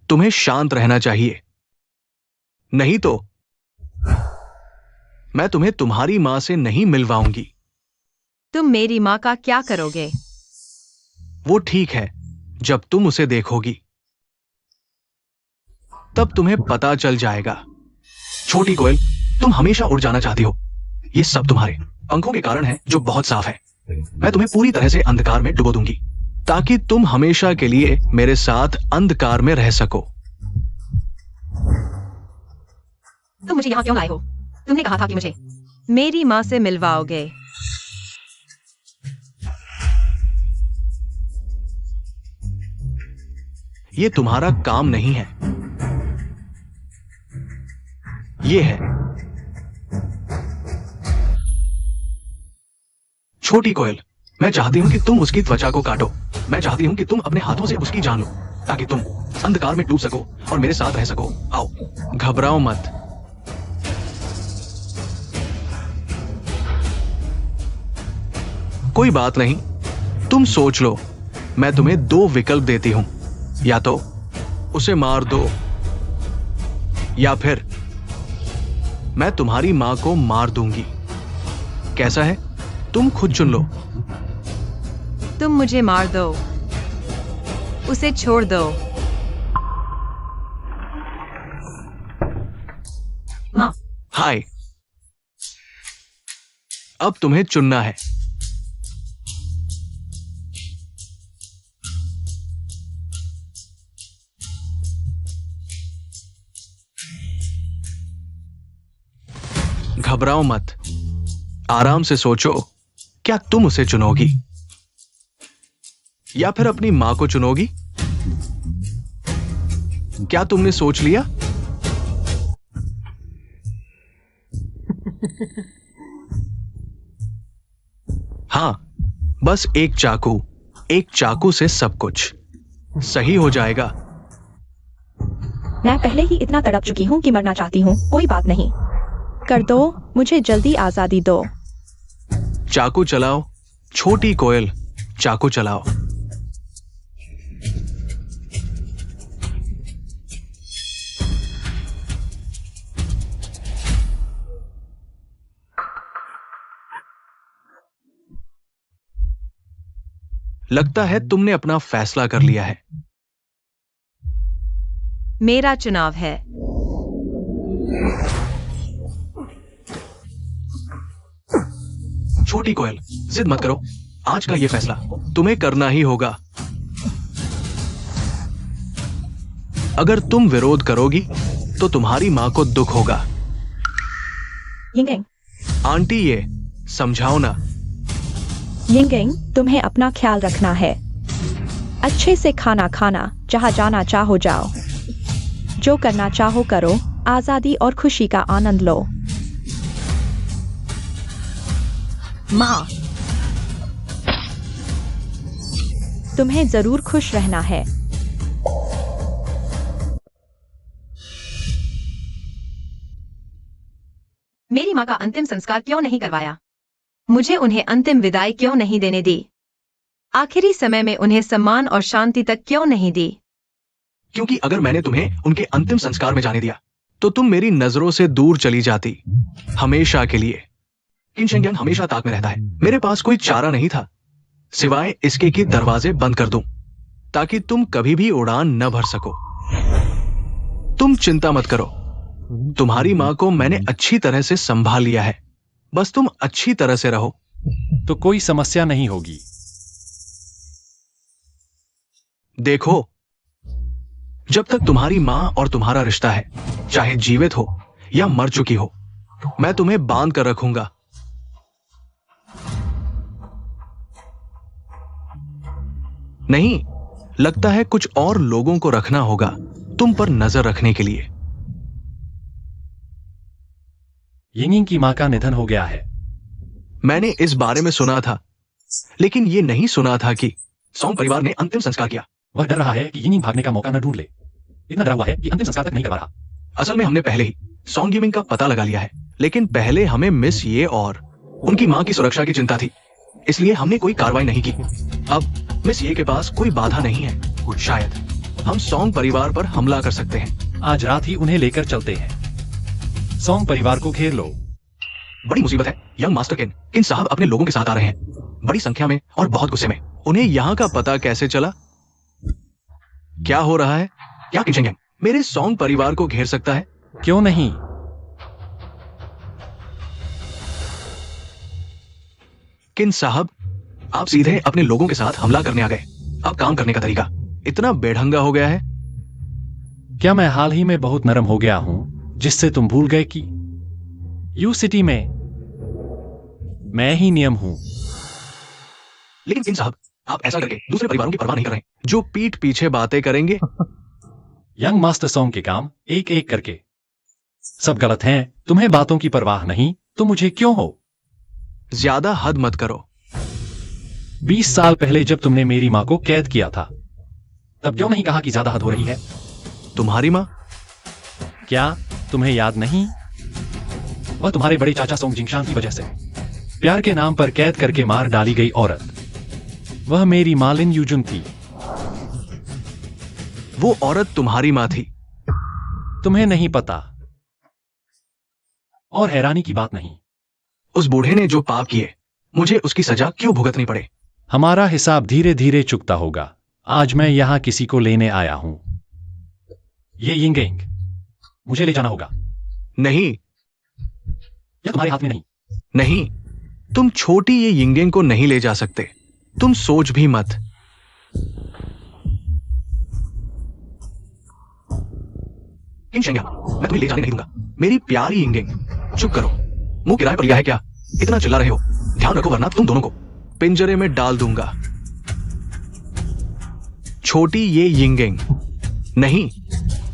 तुम्हें शांत रहना चाहिए, नहीं तो मैं तुम्हें तुम्हारी मां से नहीं मिलवाऊंगी। तुम मेरी माँ का क्या करोगे? वो ठीक है, जब तुम उसे देखोगी तब तुम्हें पता चल जाएगा। छोटी कोयल, तुम हमेशा उड़ जाना चाहती हो। ये सब तुम्हारे पंखों के कारण है, जो बहुत साफ है। मैं तुम्हें पूरी तरह से अंधकार में डुबो दूंगी, ताकि तुम हमेशा के लिए मेरे साथ अंधकार में रह सको। तुम मुझे यहाँ क्यों लाए हो? तुमने कहा था कि मुझे मेरी माँ से मिलवाओगे। ये तुम्हारा काम नहीं है, ये है। छोटी कोयल, मैं चाहती हूं कि तुम उसकी त्वचा को काटो। मैं चाहती हूं कि तुम अपने हाथों से उसकी जान लो, ताकि तुम अंधकार में डूब सको और मेरे साथ रह सको। आओ, घबराओ मत। कोई बात नहीं, तुम सोच लो। मैं तुम्हें 2 विकल्प देती हूं, या तो उसे मार दो, या फिर मैं तुम्हारी मां को मार दूंगी। कैसा है? तुम खुद चुन लो। तुम मुझे मार दो, उसे छोड़ दो। माँ, हाय, अब तुम्हें चुनना है। घबराओ मत, आराम से सोचो। क्या तुम उसे चुनोगी या फिर अपनी मां को चुनोगी? क्या तुमने सोच लिया? बस एक चाकू से सब कुछ सही हो जाएगा। मैं पहले ही इतना तड़प चुकी हूँ कि मरना चाहती हूँ। कोई बात नहीं, कर दो, मुझे जल्दी आजादी दो। चाकू चलाओ छोटी कोयल, चाकू चलाओ। लगता है तुमने अपना फैसला कर लिया है। मेरा चुनाव है। छोटी कोयल, जिद मत करो। आज का ये फैसला तुम्हें करना ही होगा। अगर तुम विरोध करोगी तो तुम्हारी मां को दुख होगा। यिंगयिंग, आंटी, ये समझाओ ना। यिंगयिंग, तुम्हें अपना ख्याल रखना है। अच्छे से खाना खाना, जहां जाना चाहो जाओ, जो करना चाहो करो, आजादी और खुशी का आनंद लो। माँ, तुम्हें जरूर खुश रहना है। मेरी माँ का अंतिम संस्कार क्यों नहीं करवाया? मुझे उन्हें अंतिम विदाई क्यों नहीं देने दी? आखिरी समय में उन्हें सम्मान और शांति तक क्यों नहीं दी? क्योंकि अगर मैंने तुम्हें उनके अंतिम संस्कार में जाने दिया तो तुम मेरी नजरों से दूर चली जाती, हमेशा के लिए। किन शेंगयांग हमेशा ताक में रहता है। मेरे पास कोई चारा नहीं था सिवाय इसके कि दरवाजे बंद कर दूं ताकि तुम कभी भी उड़ान न भर सको। तुम चिंता मत करो, तुम्हारी मां को मैंने अच्छी तरह से संभाल लिया है। बस तुम अच्छी तरह से रहो तो कोई समस्या नहीं होगी। देखो, जब तक तुम्हारी मां और तुम्हारा रिश्ता है, चाहे जीवित हो या मर चुकी हो, मैं तुम्हें बांध कर रखूंगा। नहीं, लगता है कुछ और लोगों को रखना होगा तुम पर नजर रखने के लिए। यिंगयिंग की मां का निधन हो गया है। मैंने इस बारे में सुना था, लेकिन यह नहीं सुना था कि सोंग परिवार ने अंतिम संस्कार किया। वह डर रहा है कि यिंगयिंग भागने का मौका न ढूंढ ले। इतना डरा हुआ है कि अंतिम संस्कार तक नहीं करवा रहा। असल में हमने पहले ही सोंग यिमिंग का पता लगा लिया है, लेकिन पहले हमें मिस ये और उनकी मां की सुरक्षा की चिंता थी, इसलिए हमने कोई कार्रवाई नहीं की। अब मिस ये के पास कोई बाधा नहीं है। शायद हम सोंग परिवार पर हमला कर सकते हैं। आज रात ही उन्हें लेकर चलते हैं। सोंग परिवार को घेर लो। बड़ी मुसीबत है यंग मास्टर किन। किन साहब अपने लोगों के साथ आ रहे हैं, बड़ी संख्या में और बहुत गुस्से में। उन्हें यहाँ का पता कैसे चला? क्या हो रहा है? क्या किन शेंगयांग मेरे सोंग परिवार को घेर सकता है? क्यों नहीं? किन साहब, आप सीधे अपने लोगों के साथ हमला करने आ गए। अब काम करने का तरीका इतना बेढंगा हो गया है। क्या मैं हाल ही में बहुत नरम हो गया हूं जिससे तुम भूल गए कि यू सिटी में मैं ही नियम हूं? लेकिन किन साहब, आप ऐसा करके दूसरे परिवारों की परवाह नहीं कर रहे, जो पीठ पीछे बातें करेंगे। यंग मास्टर सोंग के काम एक एक करके सब गलत हैं। तुम्हें बातों की परवाह नहीं तो मुझे क्यों हो? ज्यादा हद मत करो। 20 साल पहले जब तुमने मेरी मां को कैद किया था, तब क्यों नहीं कहा कि ज्यादा हद हो रही है? तुम्हारी मां? क्या तुम्हें याद नहीं? वह तुम्हारे बड़े चाचा सोंग जिंगशान की वजह से प्यार के नाम पर कैद करके मार डाली गई औरत। वह मेरी मां लिन यूजुन थी। वो औरत तुम्हारी मां थी? तुम्हें नहीं पता। और हैरानी की बात नहीं, उस बूढ़े ने जो पाप किए, मुझे उसकी सजा क्यों भुगतनी पड़े? हमारा हिसाब धीरे धीरे चुकता होगा। आज मैं यहां किसी को लेने आया हूं। ये यिंगयिंग, मुझे ले जाना होगा। नहीं, या तुम्हारे हाथ में नहीं। नहीं, तुम छोटी ये यिंगयिंग को नहीं ले जा सकते। तुम सोच भी मत। किन शेंगयांग, मैं तुम्हें ले जाने नहीं दूंगा। मेरी प्यारी यिंगयिंग, चुप करो। मुंह किराए पर लिया है क्या? इतना चिल्ला रहे हो, ध्यान रखो वरना तुम दोनों को पिंजरे में डाल दूंगा। छोटी ये यिंगयिंग, नहीं,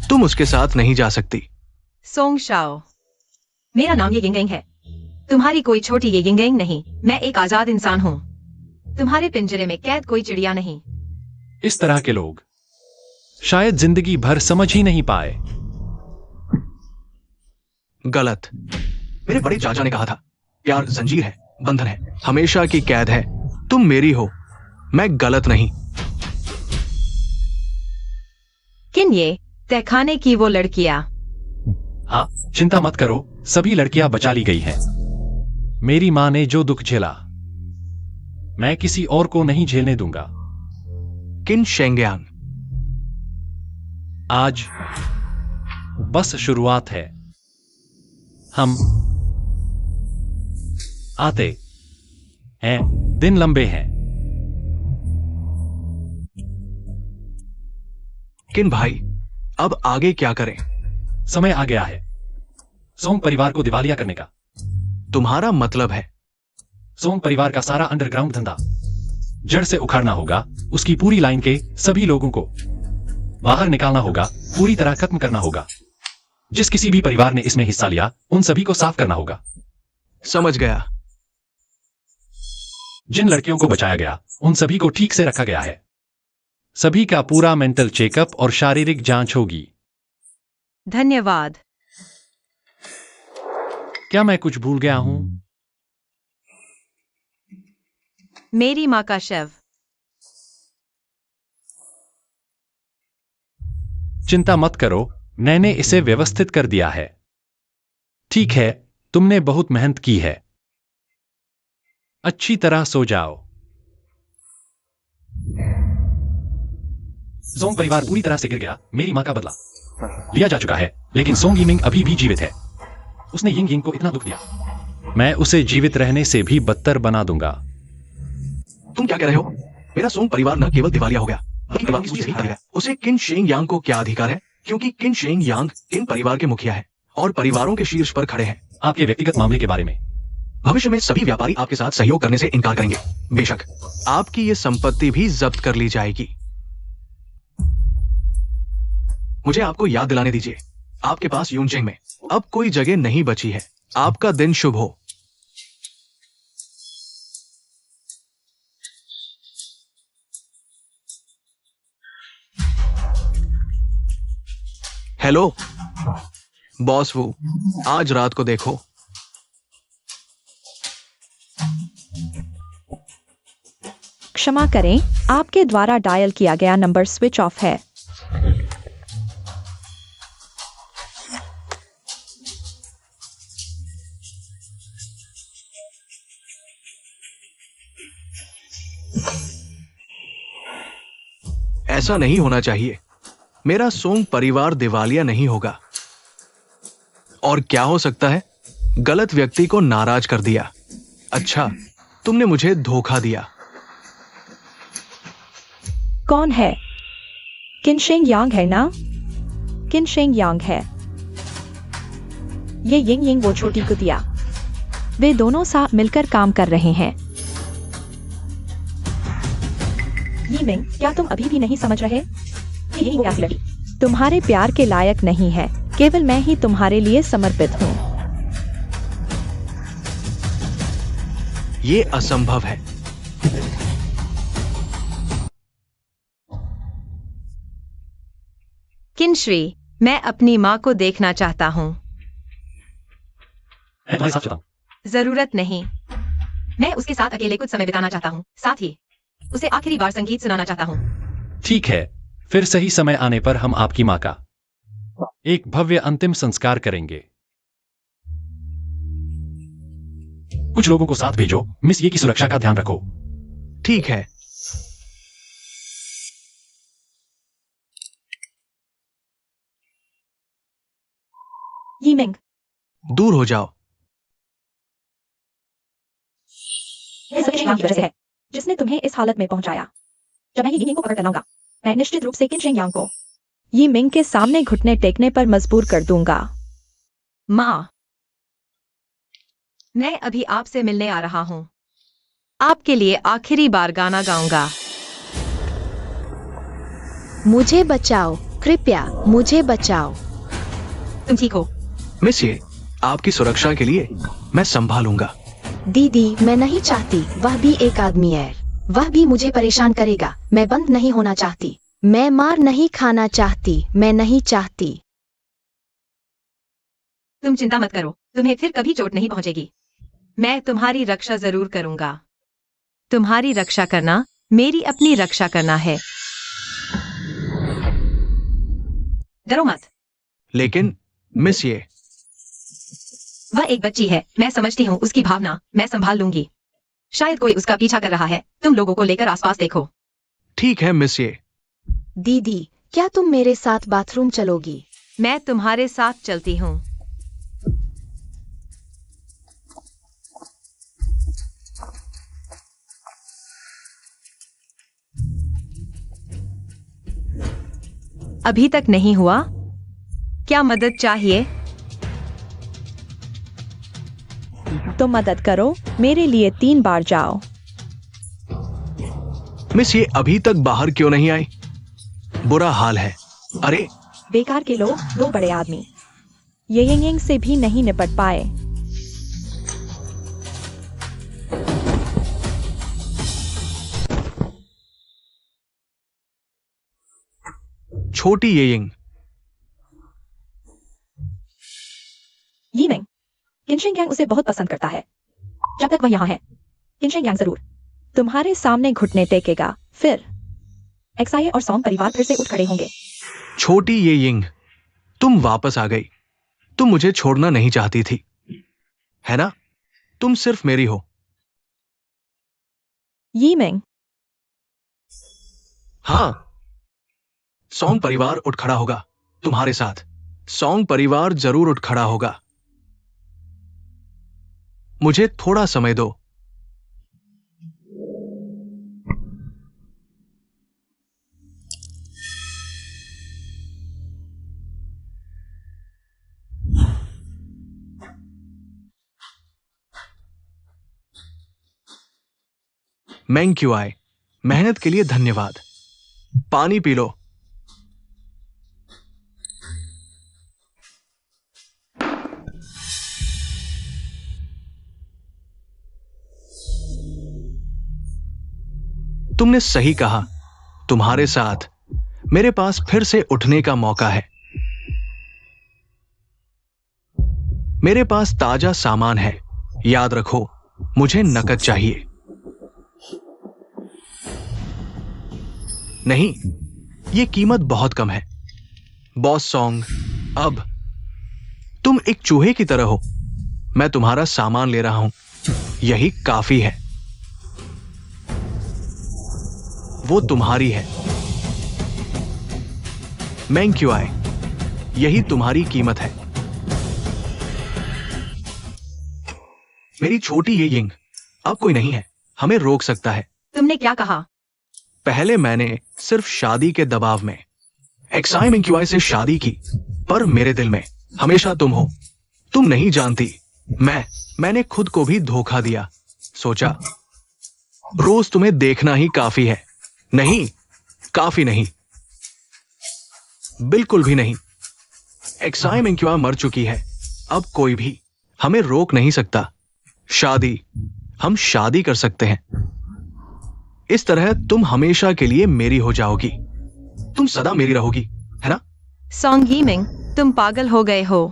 तुम उसके साथ नहीं जा सकती। सोंग शाओ, मेरा नाम ये यिंगयिंग है। तुम्हारी कोई छोटी ये यिंगयिंग नहीं। मैं एक आजाद इंसान हूँ। तुम्हारे पिंजरे में कैद कोई चिड़िया नहीं। इस तरह के लोग शायद जिंदगी भर समझ ही नहीं पाए। गलत। मेरे बड़े चाचा ने कहा था, प्यार जंजीर है, बंधन है, हमेशा की कैद है। तुम मेरी हो, मैं गलत नहीं। किन ये तहखाने की वो लड़कियां? हाँ, चिंता मत करो, सभी लड़कियां बचा ली गई हैं। मेरी मां ने जो दुख झेला, मैं किसी और को नहीं झेलने दूंगा। किन शेंगयांग। आज बस शुरुआत है। हम आते हैं, दिन लंबे हैं। किन भाई, अब आगे क्या करें? समय आ गया है सोंग परिवार को दिवालिया करने का। तुम्हारा मतलब है? सोंग परिवार का सारा अंडरग्राउंड धंधा जड़ से उखाड़ना होगा। उसकी पूरी लाइन के सभी लोगों को बाहर निकालना होगा, पूरी तरह खत्म करना होगा। जिस किसी भी परिवार ने इसमें हिस्सा लिया, उन सभी को साफ करना होगा। समझ गया। जिन लड़कियों को बचाया गया, उन सभी को ठीक से रखा गया है। सभी का पूरा मेंटल चेकअप और शारीरिक जांच होगी। धन्यवाद। क्या मैं कुछ भूल गया हूं? मेरी मां का शव। चिंता मत करो, मैंने इसे व्यवस्थित कर दिया है। ठीक है, तुमने बहुत मेहनत की है। अच्छी तरह सो जाओ। सोंग परिवार पूरी तरह से गिर गया। मेरी मां का बदला लिया जा चुका है, लेकिन सोंग यिमिंग अभी भी जीवित है। उसने यिंग यिंग को इतना दुख दिया, मैं उसे जीवित रहने से भी बदतर बना दूंगा। तुम क्या कह रहे हो? मेरा सोंग परिवार न केवल दिवालिया हो गया, बल्कि परिवार की सूची से ही हट गया। उसे किन शेंग यांग को क्या अधिकार है? क्योंकि किन शेंग यांग किन परिवार के मुखिया है और परिवारों के शीर्ष पर खड़े हैं। आपके व्यक्तिगत मामले के बारे में भविष्य में सभी व्यापारी आपके साथ सहयोग करने से इनकार करेंगे। बेशक आपकी ये संपत्ति भी जब्त कर ली जाएगी। मुझे आपको याद दिलाने दीजिए, आपके पास यूनचेंग में अब कोई जगह नहीं बची है। आपका दिन शुभ हो। हेलो बॉस वू, आज रात को देखो। क्षमा करें, आपके द्वारा डायल किया गया नंबर स्विच ऑफ है। ऐसा नहीं होना चाहिए। मेरा सोंग परिवार दिवालिया नहीं होगा। और क्या हो सकता है? गलत व्यक्ति को नाराज कर दिया। अच्छा, तुमने मुझे धोखा दिया। कौन है? किन शेंग यांग है ना? किन शेंग यांग है। ये यिंग यिंग वो छोटी कुतिया। वे दोनों साथ मिलकर काम कर रहे हैं। यिमिंग, क्या तुम अभी भी नहीं समझ रहे? ये वो प्यासी लड़की तुम्हारे प्यार के लायक नहीं है। केवल मैं ही तुम्हारे लिए समर्पित हूँ। ये असंभव है। किनश्री, मैं अपनी मां को देखना चाहता हूं। मैं तुम्हारे साथ चलता हूं। जरूरत नहीं। मैं उसके साथ अकेले कुछ समय बिताना चाहता हूं, साथ ही उसे आखिरी बार संगीत सुनाना चाहता हूं। ठीक है, फिर सही समय आने पर हम आपकी मां का एक भव्य अंतिम संस्कार करेंगे। कुछ लोगों को साथ भेजो। मिस ये की सुरक्षा का ध्यान रखो। ठीक है। यिमिंग, दूर हो जाओ। यह सब शेंग यांग की वजह से है, जिसने तुम्हें इस हालत में पहुंचाया। जब मैं यिमिंग को पकड़ कर लाऊंगा, मैं निश्चित रूप से किन शेंग यांग को यिमिंग के सामने घुटने टेकने पर मजबूर कर दूंगा। मां, मैं अभी आपसे मिलने आ रहा हूं। आपके लिए आखिरी बार गाना गाऊंगा। मुझे बचाओ, कृपया मुझे बचाओ। तुम ठीक हो? मिस ये, आपकी सुरक्षा के लिए मैं संभालूंगा। दीदी, मैं नहीं चाहती, वह भी एक आदमी है। वह भी मुझे परेशान करेगा। मैं बंद नहीं होना चाहती। मैं मार नहीं खाना चाहती। मैं नहीं चाहती। तुम चिंता मत करो, तुम्हें फिर कभी चोट नहीं पहुंचेगी। मैं तुम्हारी रक्षा जरूर करूंगा। तुम्हारी रक्षा करना मेरी अपनी रक्षा करना है। डरो मत। लेकिन मिस ये, वह एक बच्ची है, मैं समझती हूँ उसकी भावना, मैं संभाल लूंगी। शायद कोई उसका पीछा कर रहा है। तुम लोगों को लेकर आसपास देखो। ठीक है मिस ये। दीदी, क्या तुम मेरे साथ बाथरूम चलोगी? मैं तुम्हारे साथ चलती हूँ। अभी तक नहीं हुआ? क्या मदद चाहिए? तो मदद करो, मेरे लिए 3 बार जाओ। मिस ये अभी तक बाहर क्यों नहीं आई? बुरा हाल है। अरे बेकार के लोग, 2 बड़े आदमी ये यंग से भी नहीं निपट पाए। छोटी येयिंग, ये नहीं, किनशिंग यांग उसे बहुत पसंद करता है। जब तक वह यहाँ है, किनशिंग यांग जरूर तुम्हारे सामने घुटने टेकेगा। फिर एक्साई और सॉन्ग परिवार फिर से उठ खड़े होंगे। छोटी येयिंग, तुम वापस आ गई। तुम मुझे छोड़ना नहीं चाहती थी, है ना? तुम सिर्फ मेरी हो। ये मिंग, हाँ, सॉन्ग परिवार उठ खड़ा होगा तुम्हारे साथ। सॉन्ग परिवार जरूर उठ खड़ा होगा। मुझे थोड़ा समय दो। मैंग क्यों आए? मेहनत के लिए धन्यवाद। पानी पी लो। तुमने सही कहा, तुम्हारे साथ मेरे पास फिर से उठने का मौका है। मेरे पास ताजा सामान है। याद रखो, मुझे नकद चाहिए। नहीं, ये कीमत बहुत कम है। बॉस सॉन्ग, अब तुम एक चूहे की तरह हो। मैं तुम्हारा सामान ले रहा हूं, यही काफी है। वो तुम्हारी है। मैंग क्यों आए, यही तुम्हारी कीमत है। मेरी छोटी ये यिंग, अब कोई नहीं है हमें रोक सकता है। तुमने क्या कहा? पहले मैंने सिर्फ शादी के दबाव में एक्साई मिंक्यूआई से शादी की, पर मेरे दिल में हमेशा तुम हो। तुम नहीं जानती, मैंने खुद को भी धोखा दिया। सोचा रोज तुम्हें देखना ही काफी है। नहीं, काफी नहीं, बिल्कुल भी नहीं। एक्साई मिंक्यूआई मर चुकी है। अब कोई भी हमें रोक नहीं सकता। शादी, हम शादी कर सकते हैं। इस तरह तुम हमेशा के लिए मेरी हो जाओगी। तुम सदा मेरी रहोगी, है ना? सॉन्ग यीमिंग, तुम पागल हो गए हो।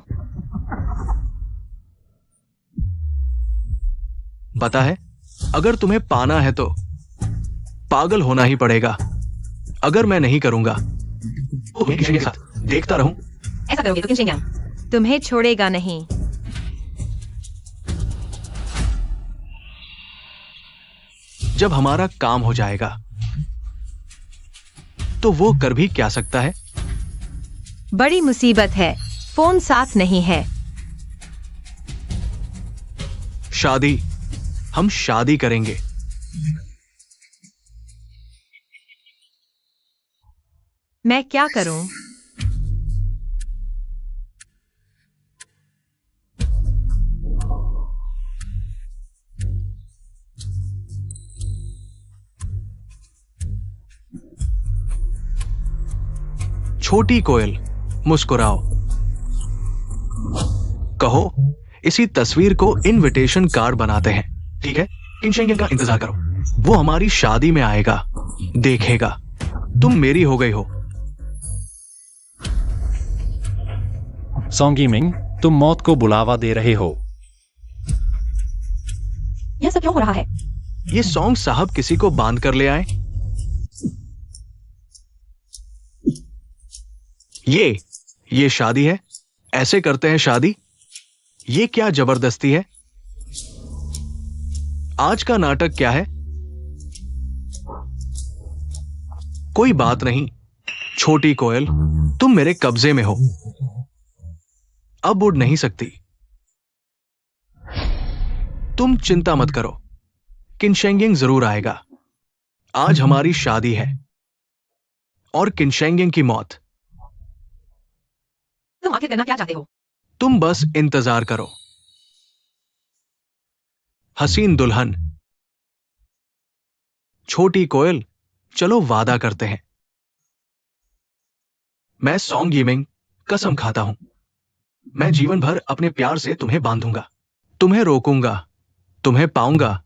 पता है, अगर तुम्हें पाना है तो पागल होना ही पड़ेगा। अगर मैं नहीं करूंगा तो मैं किसी के साथ देखता रहूं। ऐसा करोगे तो किनशिंग यांग तुम्हें छोड़ेगा नहीं। जब हमारा काम हो जाएगा तो वो कर भी क्या सकता है? बड़ी मुसीबत है, फोन साथ नहीं है। शादी, हम शादी करेंगे। मैं क्या करूं? छोटी कोयल, मुस्कुराओ। कहो, इसी तस्वीर को इनविटेशन कार्ड बनाते हैं, ठीक है? किनशिंग यांग का इंतजार करो। वो हमारी शादी में आएगा, देखेगा तुम मेरी हो गई हो। सोंगी मिंग, तुम मौत को बुलावा दे रहे हो। यह सब क्यों हो रहा है? ये सॉन्ग साहब किसी को बांध कर ले आए। ये शादी है? ऐसे करते हैं शादी? ये क्या जबरदस्ती है? आज का नाटक क्या है? कोई बात नहीं छोटी कोयल, तुम मेरे कब्जे में हो, अब उड़ नहीं सकती। तुम चिंता मत करो, किनशेंगिंग जरूर आएगा। आज हमारी शादी है और किनशेंगिंग की मौत। तुम आखिर करना क्या चाहते हो? तुम बस इंतजार करो। हसीन दुल्हन, छोटी कोयल, चलो वादा करते हैं। मैं सॉन्ग यिमिंग कसम खाता हूं, मैं जीवन भर अपने प्यार से तुम्हें बांधूंगा, तुम्हें रोकूंगा, तुम्हें पाऊंगा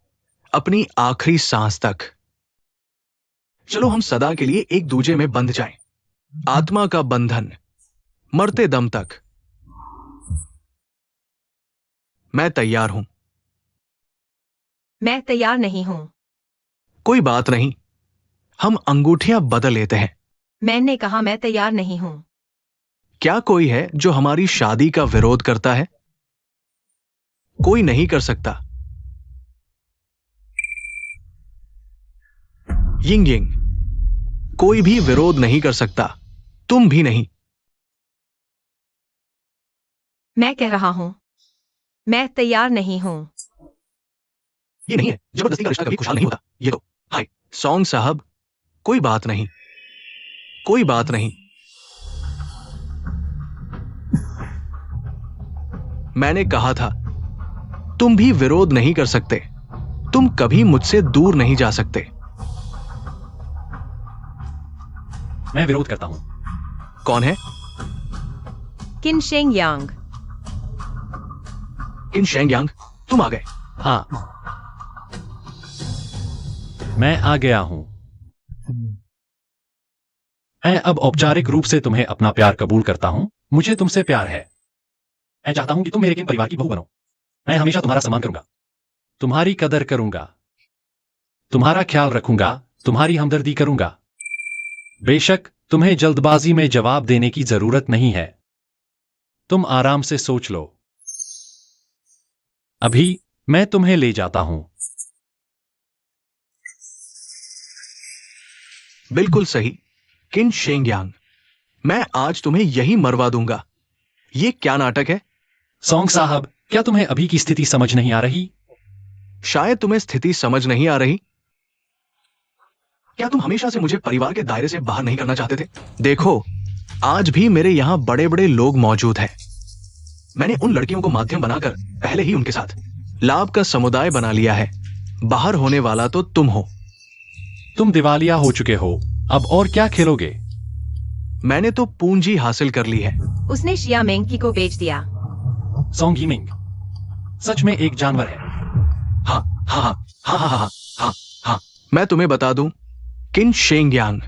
अपनी आखिरी सांस तक। चलो हम सदा के लिए एक दूजे में बंध जाएं, आत्मा का बंधन, मरते दम तक। मैं तैयार हूं। मैं तैयार नहीं हूं। कोई बात नहीं, हम अंगूठियां बदल लेते हैं। मैंने कहा मैं तैयार नहीं हूं। क्या कोई है जो हमारी शादी का विरोध करता है? कोई नहीं कर सकता। यिंग यिंग, कोई भी विरोध नहीं कर सकता, तुम भी नहीं। मैं कह रहा हूं, मैं तैयार नहीं हूं। ये नहीं है, जबरदस्ती का रिश्ता कभी खुशहाल नहीं होता। ये तो हाय सॉन्ग साहब, कोई बात नहीं, कोई बात नहीं। मैंने कहा था तुम भी विरोध नहीं कर सकते, तुम कभी मुझसे दूर नहीं जा सकते। मैं विरोध करता हूं। कौन है? किनशेंग यांग। किनशेंग यांग, तुम आ गए। हाँ, मैं आ गया हूं। मैं अब औपचारिक रूप से तुम्हें अपना प्यार कबूल करता हूं। मुझे तुमसे प्यार है। मैं चाहता हूं कि तुम मेरे किन परिवार की बहू बनो। मैं हमेशा तुम्हारा सम्मान करूंगा, तुम्हारी कदर करूंगा, तुम्हारा ख्याल रखूंगा, तुम्हारी हमदर्दी करूंगा। बेशक तुम्हें जल्दबाजी में जवाब देने की जरूरत नहीं है, तुम आराम से सोच लो। अभी मैं तुम्हें ले जाता हूं। बिल्कुल सही किनशेंग यांग, मैं आज तुम्हें यही मरवा दूंगा। ये क्या नाटक है? सॉन्ग साहब, क्या तुम्हें अभी की स्थिति समझ नहीं आ रही? शायद तुम्हें स्थिति समझ नहीं आ रही। क्या तुम हमेशा से मुझे परिवार के दायरे से बाहर नहीं करना चाहते थे? देखो, आज भी मेरे यहां बड़े बड़े लोग मौजूद हैं। मैंने उन लड़कियों को माध्यम बनाकर पहले ही उनके साथ लाभ का समुदाय बना लिया है। बाहर होने वाला तो तुम हो। तुम दिवालिया हो चुके हो, अब और क्या खेलोगे? मैंने तो पूंजी हासिल कर ली है। उसने शिया मेंगकी को बेच दिया। सॉन्ग यिमिंग सच में एक जानवर है। हाँ हाँ हाँ हाँ हाँ हाँ हाँ हाँ, मैं तुम्हें बता दूं, किनशेंग यांग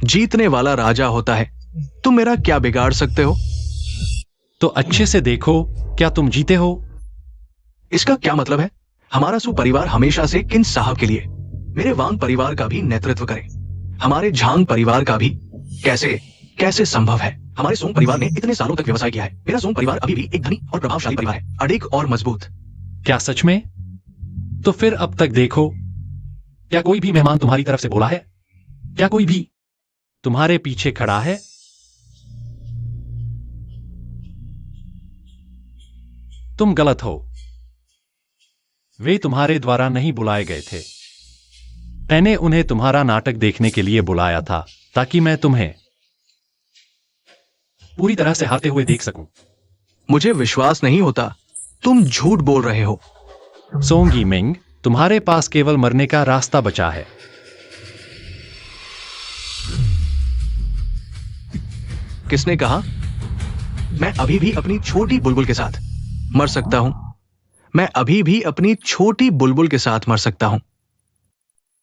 जीतने वाला राजा होता है। तुम मेरा क्या बिगाड़ सकते हो? तो अच्छे से देखो, क्या तुम जीते हो? इसका क्या मतलब है? हमारा सुपरिवार हमेशा से किन साहब के लिए मेरे वांग परिवार का भी नेतृत्व करे, हमारे झांग परिवार का भी। कैसे कैसे संभव है? हमारे सोंग परिवार ने इतने सालों तक व्यवसाय किया है। मेरा सोंग परिवार अभी भी एक धनी और प्रभावशाली परिवार है, अडिग और मजबूत। क्या सच में? तो फिर अब तक देखो, क्या कोई भी मेहमान तुम्हारी तरफ से बोला है? क्या कोई भी तुम्हारे पीछे खड़ा है? तुम गलत हो। वे तुम्हारे द्वारा नहीं बुलाए गए थे। मैंने उन्हें तुम्हारा नाटक देखने के लिए बुलाया था, ताकि मैं तुम्हें पूरी तरह से हारते हुए देख सकूं। मुझे विश्वास नहीं होता, तुम झूठ बोल रहे हो। सोंग यिमिंग, तुम्हारे पास केवल मरने का रास्ता बचा है। किसने कहा? मैं अभी भी अपनी छोटी बुलबुल के साथ मर सकता हूं। मैं अभी भी अपनी छोटी बुलबुल के साथ मर सकता हूं।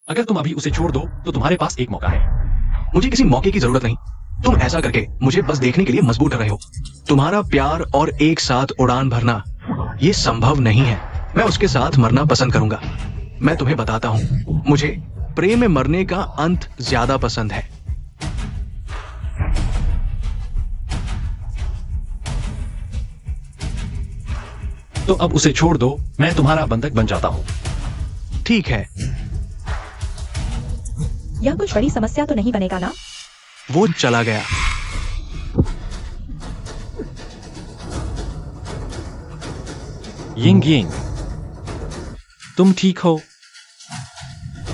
अगर तुम अभी उसे छोड़ दो तो तुम्हारे पास एक मौका है। मुझे किसी मौके की जरूरत नहीं। तुम ऐसा करके मुझे बस देखने के लिए मजबूर कर रहे हो। तुम्हारा प्यार और एक साथ उड़ान भरना, ये संभव नहीं है। मैं उसके साथ मरना पसंद करूंगा। मैं तुम्हें बताता हूं, मुझे प्रेम में मरने का अंत ज्यादा पसंद है। तो अब उसे छोड़ दो, मैं तुम्हारा बंधक बन जाता हूं। ठीक है। यह कुछ बड़ी समस्या तो नहीं बनेगा ना? वो चला गया। यिंग यिंग, तुम ठीक हो?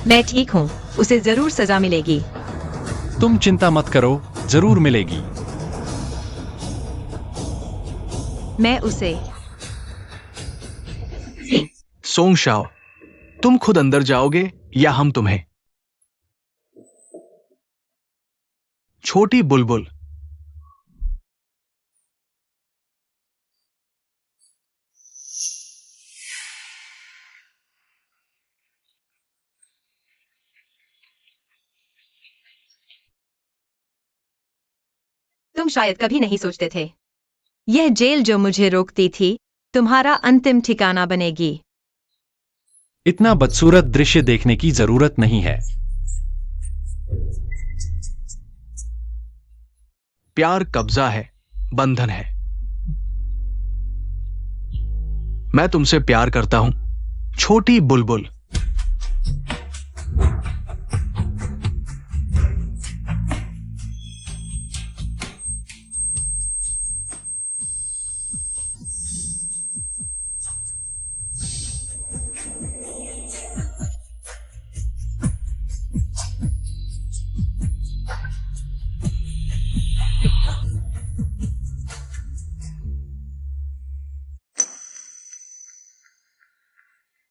मैं ठीक हूँ, उसे जरूर सजा मिलेगी। तुम चिंता मत करो, जरूर मिलेगी। मैं उसे सोंग शाओ, तुम खुद अंदर जाओगे या हम तुम्हें? छोटी बुलबुल। तुम शायद कभी नहीं सोचते थे यह जेल जो मुझे रोकती थी तुम्हारा अंतिम ठिकाना बनेगी। इतना बदसूरत दृश्य देखने की जरूरत नहीं है। प्यार कब्जा है, बंधन है। मैं तुमसे प्यार करता हूं, छोटी बुलबुल।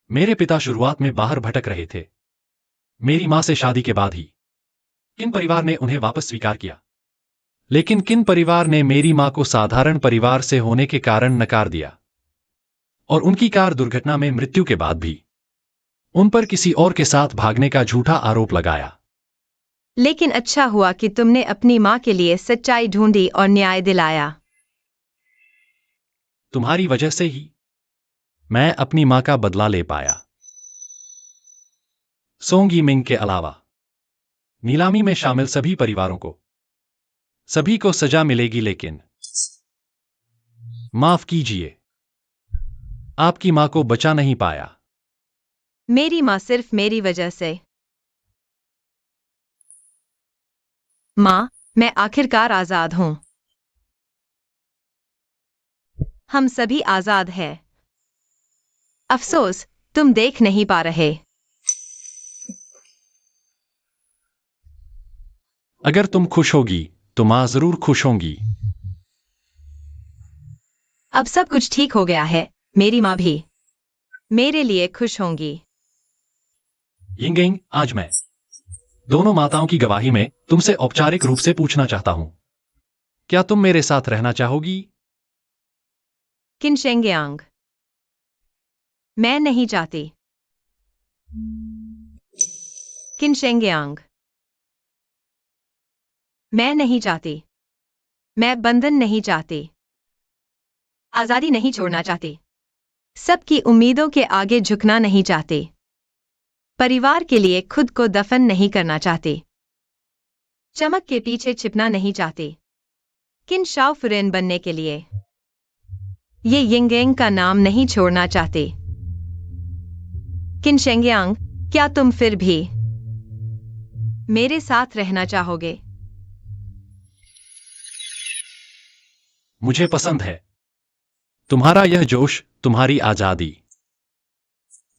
मेरे पिता शुरुआत में बाहर भटक रहे थे, मेरी मां से शादी के बाद ही। किन परिवार ने उन्हें वापस स्वीकार किया, लेकिन किन परिवार ने मेरी मां को साधारण परिवार से होने के कारण नकार दिया, और उनकी कार दुर्घटना में मृत्यु के बाद भी उन पर किसी और के साथ भागने का झूठा आरोप लगाया। लेकिन अच्छा हुआ कि तुमने अपनी मां के लिए सच्चाई ढूंढी और न्याय दिलाया। तुम्हारी वजह से ही मैं अपनी मां का बदला ले पाया। सोंग यिमिंग के अलावा नीलामी में शामिल सभी परिवारों को, सभी को सजा मिलेगी, लेकिन माफ कीजिए, आपकी मां को बचा नहीं पाया। मेरी मां सिर्फ मेरी वजह से। मां, मैं आखिरकार आजाद हूं। हम सभी आजाद हैं। अफसोस तुम देख नहीं पा रहे। अगर तुम खुश होगी तो मां जरूर खुश होंगी। अब सब कुछ ठीक हो गया है, मेरी मां भी मेरे लिए खुश होंगी। यिंग यिंग, आज मैं दोनों माताओं की गवाही में तुमसे औपचारिक रूप से पूछना चाहता हूं, क्या तुम मेरे साथ रहना चाहोगी? किन शेंगयांग, मैं नहीं चाहती। किन शेंगयांग, मैं नहीं चाहती। मैं बंधन नहीं चाहती, आजादी नहीं छोड़ना चाहती, सबकी उम्मीदों के आगे झुकना नहीं चाहती, परिवार के लिए खुद को दफन नहीं करना चाहती, चमक के पीछे छिपना नहीं चाहती। किन शाओ फुरेन बनने के लिए ये यिंगयांग का नाम नहीं छोड़ना चाहते। किन शेंगयांग, क्या तुम फिर भी मेरे साथ रहना चाहोगे? मुझे पसंद है तुम्हारा यह जोश, तुम्हारी आजादी,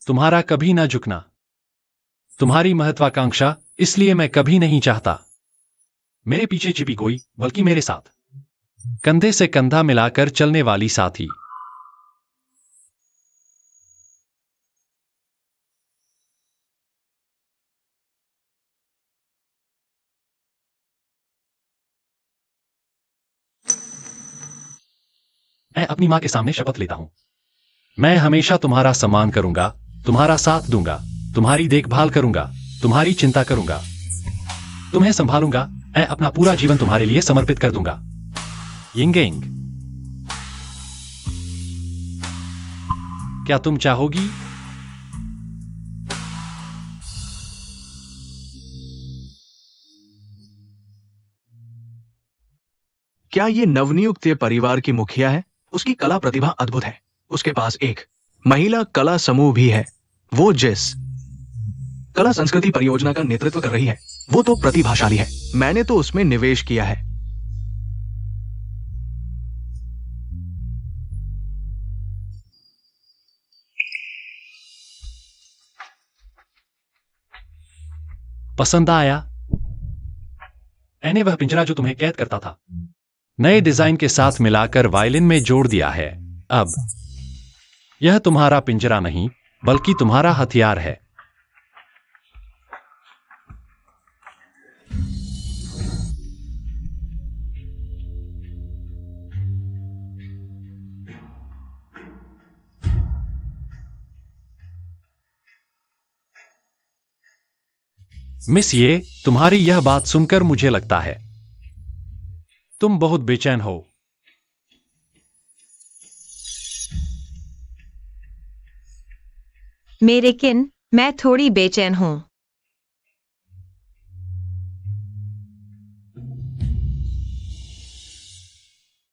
तुम्हारा कभी ना झुकना, तुम्हारी महत्वाकांक्षा। इसलिए मैं कभी नहीं चाहता मेरे पीछे छिपी कोई, बल्कि मेरे साथ कंधे से कंधा मिलाकर चलने वाली साथी। मैं अपनी मां के सामने शपथ लेता हूं, मैं हमेशा तुम्हारा सम्मान करूंगा, तुम्हारा साथ दूंगा, तुम्हारी देखभाल करूंगा, तुम्हारी चिंता करूंगा, तुम्हें संभालूंगा, मैं अपना पूरा जीवन तुम्हारे लिए समर्पित कर दूंगा। यिंगेंग, क्या तुम चाहोगी? क्या ये नवनियुक्त परिवार की मुखिया है? उसकी कला प्रतिभा अद्भुत है। उसके पास एक महिला कला समूह भी है। वो जिस कला संस्कृति परियोजना का नेतृत्व कर रही है, वो तो प्रतिभाशाली है। मैंने तो उसमें निवेश किया है। पसंद आया? मैंने वह पिंजरा जो तुम्हें कैद करता था, नए डिजाइन के साथ मिलाकर वायलिन में जोड़ दिया है। अब यह तुम्हारा पिंजरा नहीं, बल्कि तुम्हारा हथियार है। मिस ये, तुम्हारी यह बात सुनकर मुझे लगता है तुम बहुत बेचैन हो। मेरे किन, मैं थोड़ी बेचैन हूं।